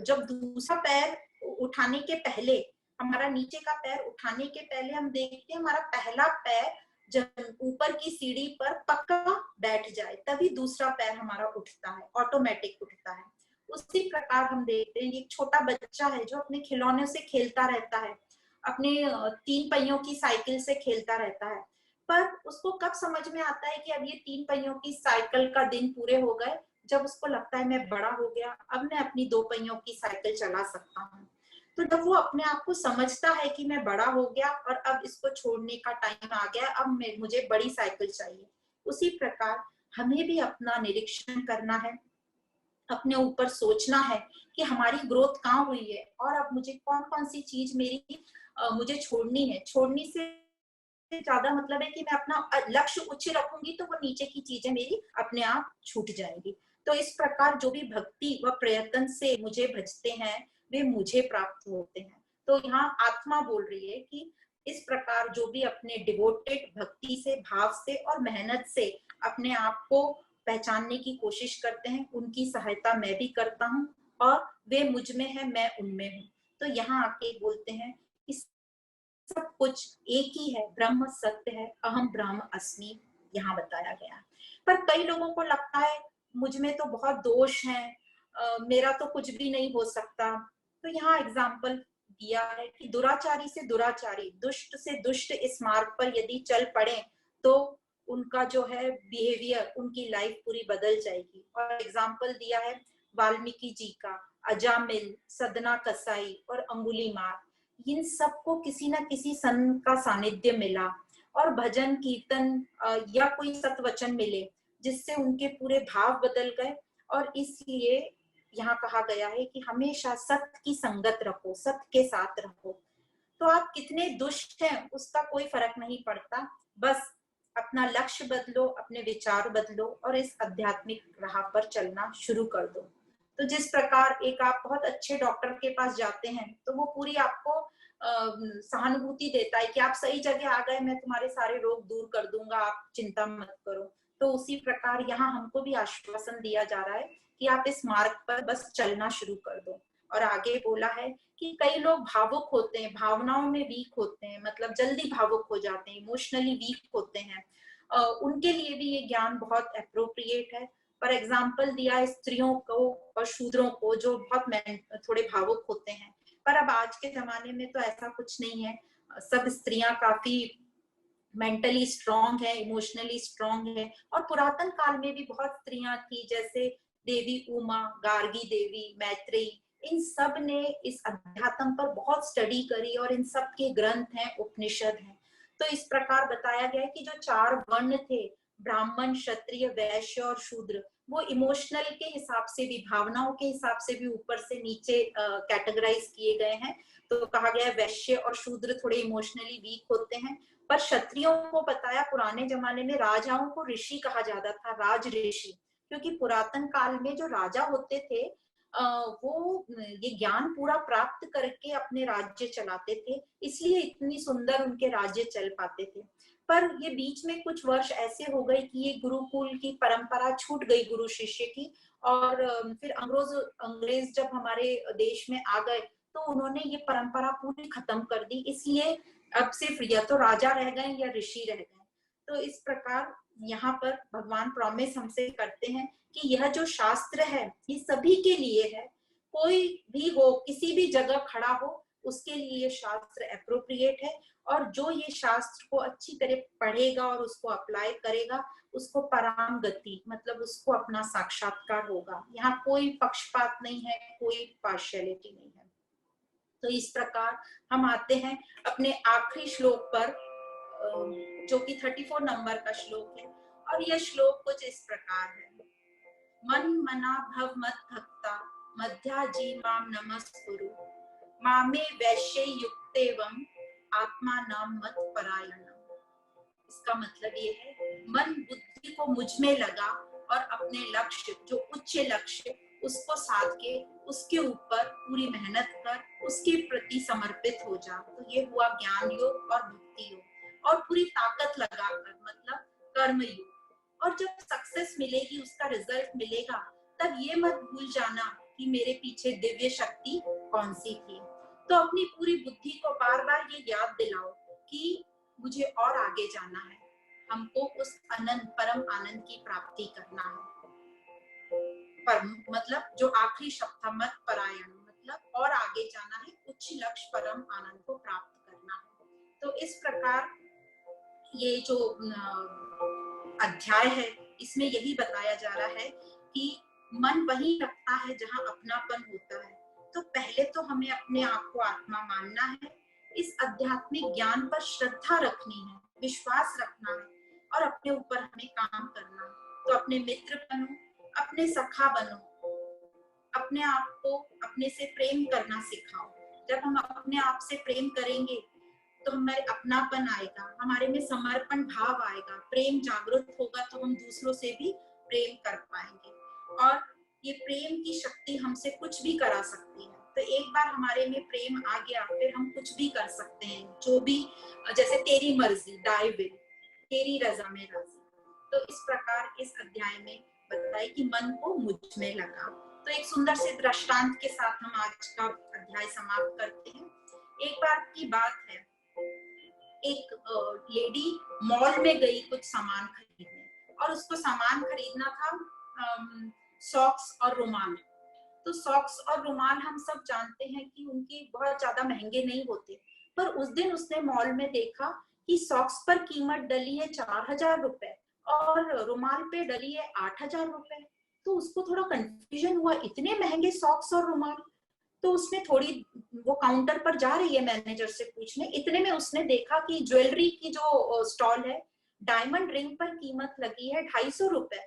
जब दूसरा पैर उठाने के पहले, हमारा नीचे का पैर उठाने के पहले हम देखते हैं हमारा पहला पैर जब ऊपर की सीढ़ी पर पक्का बैठ जाए तभी दूसरा पैर हमारा उठता है, ऑटोमेटिक उठता है। उसी प्रकार हम देखते हैं एक छोटा बच्चा है जो अपने खिलौने से खेलता रहता है, अपने 3 पहियों की साइकिल से खेलता रहता है, पर उसको कब समझ में आता है कि अब ये 3 पहियों की साइकिल का दिन पूरे हो गए, जब उसको लगता है मैं बड़ा हो गया, अब मैं अपनी 2 पहियों की साइकिल चला सकता हूँ। तो जब वो अपने आप को समझता है कि मैं बड़ा हो गया और अब इसको छोड़ने का टाइम आ गया, अब मुझे बड़ी साइकिल चाहिए। उसी प्रकार हमें भी अपना निरीक्षण करना है, अपने ऊपर सोचना है कि हमारी ग्रोथ कहाँ हुई है और अब मुझे कौन कौन सी चीज मुझे छोड़नी है। छोड़ने से ज्यादा मतलब है कि मैं अपना लक्ष्य उच्च रखूंगी तो वो नीचे की चीजें मेरी अपने आप छूट जाएंगी। तो इस प्रकार जो भी भक्ति व प्रयत्न से मुझे भजते हैं वे मुझे प्राप्त होते हैं। तो यहाँ आत्मा बोल रही है कि इस प्रकार जो भी अपने डिवोटेड भक्ति से, भाव से और मेहनत से अपने आप को पहचानने की कोशिश करते हैं, उनकी सहायता मैं भी करता हूँ और वे मुझ में है, मैं उनमें हूँ। तो यहाँ आके बोलते हैं कि सब कुछ एक ही है, ब्रह्म सत्य है, अहम ब्रह्म अस्मि, यहाँ बताया गया। पर कई लोगों को लगता है मुझ में तो बहुत दोष हैं, मेरा तो कुछ भी नहीं हो सकता। तो यहाँ एग्जाम्पल दिया है कि दुराचारी से दुराचारी, दुष्ट से दुष्ट इस मार्ग पर यदि चल पड़े तो उनका जो है बिहेवियर, उनकी लाइफ पूरी बदल जाएगी। और एग्जाम्पल दिया है वाल्मीकि जी का, अजामिल, सदना कसाई और अंगुलीमाल, इन सबको किसी ना किसी संत का सानिध्य मिला और भजन कीर्तन या कोई सतवचन मिले जिससे उनके पूरे भाव बदल गए। और इसलिए यहाँ कहा गया है कि हमेशा सत्य की संगत रखो, सत्य के साथ रहो। तो आप कितने दुष्ट हैं उसका कोई फर्क नहीं पड़ता, बस अपना लक्ष्य बदलो, अपने विचार बदलो और इस आध्यात्मिक राह पर चलना शुरू कर दो। तो जिस प्रकार एक आप बहुत अच्छे डॉक्टर के पास जाते हैं तो वो पूरी आपको सहानुभूति देता है कि आप सही जगह आ गए, मैं तुम्हारे सारे रोग दूर कर दूंगा, आप चिंता मत करो। तो उसी प्रकार यहाँ हमको भी आश्वासन दिया जा रहा है कि आप इस मार्ग पर बस चलना शुरू कर दो। और आगे बोला है कि कई लोग भावुक होते हैं, भावनाओं में वीक होते हैं, मतलब जल्दी भावुक हो जाते हैं, इमोशनली वीक होते हैं, उनके लिए भी ये ज्ञान बहुत अप्रोप्रिएट है। पर एग्जाम्पल दिया है स्त्रियों को और शूद्रों को जो बहुत थोड़े भावुक होते हैं। पर अब आज के जमाने में तो ऐसा कुछ नहीं है, सब स्त्रियां काफी मेंटली स्ट्रांग है, इमोशनली स्ट्रांग है। और पुरातन काल में भी बहुत स्त्रियां थी, जैसे देवी उमा, गार्गी देवी, मैत्रेयी, इन सब ने इस अध्यात्म पर बहुत स्टडी करी और इन सब के ग्रंथ हैं, उपनिषद हैं। तो इस प्रकार बताया गया है कि जो 4 वर्ण थे, ब्राह्मण, क्षत्रिय, वैश्य और शूद्र, वो इमोशनल के हिसाब से भी, भावनाओं के हिसाब से भी ऊपर से नीचे कैटेगराइज किए गए हैं। तो कहा गया है वैश्य और शूद्र थोड़े इमोशनली वीक होते हैं। पर क्षत्रियों को बताया, पुराने जमाने में राजाओं को ऋषि कहा जाता था, राज ऋषि, क्योंकि पुरातन काल में जो राजा होते थे वो ये ज्ञान पूरा प्राप्त करके अपने राज्य चलाते थे, इसलिए इतनी सुंदर उनके राज्य चल पाते थे। पर ये बीच में कुछ वर्ष ऐसे हो गए कि ये गुरुकुल की परंपरा छूट गई गुरु शिष्य की, और फिर अंग्रेज जब हमारे देश में आ गए तो उन्होंने ये परंपरा पूरी खत्म कर दी, इसलिए अब सिर्फ या तो राजा रह गए या ऋषि रह गए। तो इस प्रकार यहाँ पर भगवान प्रॉमिस हमसे करते हैं कि यह जो शास्त्र है ये सभी के लिए है, कोई भी हो किसी भी जगह खड़ा हो उसके लिए ये शास्त्र एप्रोप्रिएट है, और जो ये शास्त्र को अच्छी तरह पढ़ेगा और उसको अप्लाई करेगा उसको पराम गति मतलब उसको अपना साक्षात्कार होगा। यहाँ कोई पक्षपात नहीं है, कोई पार्शियलिटी नहीं है। तो इस प्रकार हम आते हैं अपने आखिरी श्लोक पर, जो कि 34 नंबर का श्लोक है, और यह श्लोक कुछ इस प्रकार है। मन मना भव मत भक्ता मध्या जी माम नमस्कुरु मामे वैश्य युक्तेवम आत्मा नाम मत परायणम। इसका मतलब ये है मन बुद्धि को मुझ में लगा और अपने लक्ष्य जो उच्च लक्ष्य उसको साध के उसके ऊपर पूरी मेहनत कर उसके प्रति समर्पित हो जा। तो ये हुआ ज्ञान योग और भक्ति योग, और पूरी ताकत लगाकर मतलब कर्म योग। और जब सक्सेस मिलेगी उसका रिजल्ट मिलेगा तब ये मत भूल जाना कि मेरे पीछे दिव्य शक्ति कौन सी थी। तो अपनी पूरी बुद्धि को बार बार ये याद दिलाओ कि मुझे और आगे जाना है, हमको उस अनंत परम आनंद की प्राप्ति करना है। पर मतलब जो आखिरी शब्द था मत परायण मतलब और आगे जाना है, उच्च लक्ष्य परम आनंद को प्राप्त करना है। तो इस प्रकार ये जो अध्याय है इसमें यही बताया जा रहा है कि मन वही रखता है जहाँ अपनापन होता है। तो पहले तो हमें अपने आप को आत्मा मानना है, इस आध्यात्मिक ज्ञान पर श्रद्धा रखनी है, विश्वास रखना है, और अपने ऊपर हमें काम करना है। तो अपने मित्र बनो, अपने सखा बनो, अपने आप को अपने से प्रेम करना सिखाओ। जब हम अपने आप से प्रेम करेंगे तो हमारे अपनापन आएगा, हमारे में समर्पण भाव आएगा, प्रेम जागृत होगा, तो हम दूसरों से भी प्रेम कर पाएंगे। और ये प्रेम की शक्ति हमसे कुछ भी करा सकती है। तो एक बार हमारे में प्रेम आ गया फिर हम कुछ भी कर सकते हैं, जो भी जैसे तेरी मर्जी दाई विल, तेरी रजा में राजी। तो इस प्रकार इस अध्याय में बताए कि मन को मुझ में लगा। तो एक सुंदर से दृष्टांत के साथ हम आज का अध्याय समाप्त करते हैं। एक बार की बात है, एक लेडी मॉल में गई कुछ सामान खरीदने, और उसको सामान खरीदना था सॉक्स और रुमाल। तो सॉक्स और रुमाल हम सब जानते हैं कि उनकी बहुत ज्यादा महंगे नहीं होते, पर उस दिन उसने मॉल में देखा कि सॉक्स पर कीमत डली है 4,000 रुपए और रुमाल पे डली है 8,000 रुपए। तो उसको थोड़ा कंफ्यूजन हुआ, इतने महंगे सॉक्स और रुमाल। तो उसने थोड़ी वो काउंटर पर जा रही है मैनेजर से पूछने, इतने में उसने देखा कि ज्वेलरी की जो स्टॉल है, डायमंड रिंग पर कीमत लगी है 250 रुपए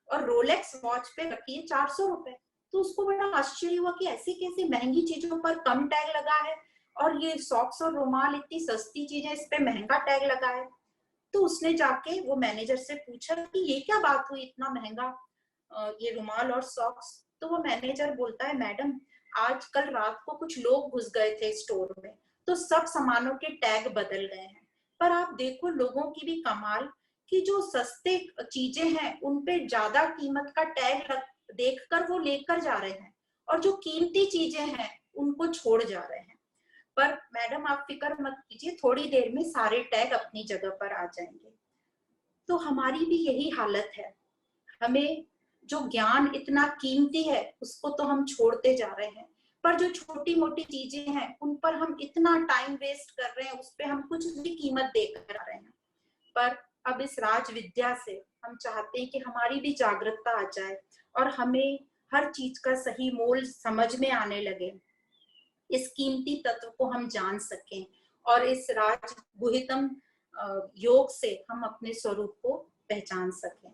और रोलेक्स वॉच पे रखी है 400 रुपए। तो उसको बड़ा आश्चर्य हुआ कि ऐसी कैसी महंगी चीजों पर कम टैग लगा है, और ये सॉक्स और रुमाल इतनी सस्ती चीज है इस पे महंगा टैग लगा है। तो उसने जाके वो मैनेजर से पूछा कि ये क्या बात हुई, इतना महंगा ये रुमाल और सॉक्स। तो वो मैनेजर बोलता है, मैडम आज कल रात को कुछ लोग घुस गए थे स्टोर में, तो सब सामानों के टैग बदल गए हैं। पर आप देखो लोगों की भी कमाल कि जो सस्ते चीजें हैं उन पे ज्यादा कीमत का टैग देखकर वो लेकर जा रहे हैं, और जो कीमती चीजें हैं उनको छोड़ जा रहे हैं। पर मैडम आप फिक्र मत कीजिए, थोड़ी देर में सारे टैग अपनी जगह पर आ जाएंगे। तो हमारी भी यही हालत है, हमें जो ज्ञान इतना कीमती है उसको तो हम छोड़ते जा रहे हैं, पर जो छोटी मोटी चीजें हैं उन पर हम इतना टाइम वेस्ट कर रहे हैं, उस पे हम कुछ भी कीमत देकर आ रहे हैं। पर अब इस राज विद्या से हम चाहते हैं कि हमारी भी जागरूकता आ जाए और हमें हर चीज का सही मोल समझ में आने लगे, इस कीमती तत्व को हम जान सकें, और इस राज गुहितम योग से हम अपने स्वरूप को पहचान सकें।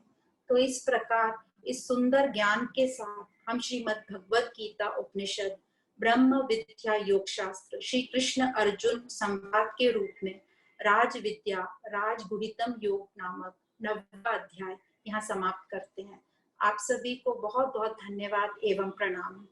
तो इस प्रकार इस सुंदर ज्ञान के साथ हम श्रीमद् भगवत गीता उपनिषद ब्रह्म विद्या योग शास्त्र श्री कृष्ण अर्जुन संवाद के रूप में राज विद्या राज गुहितम योग नामक 9वां अध्याय यहाँ समाप्त करते हैं। आप सभी को बहुत बहुत धन्यवाद एवं प्रणाम।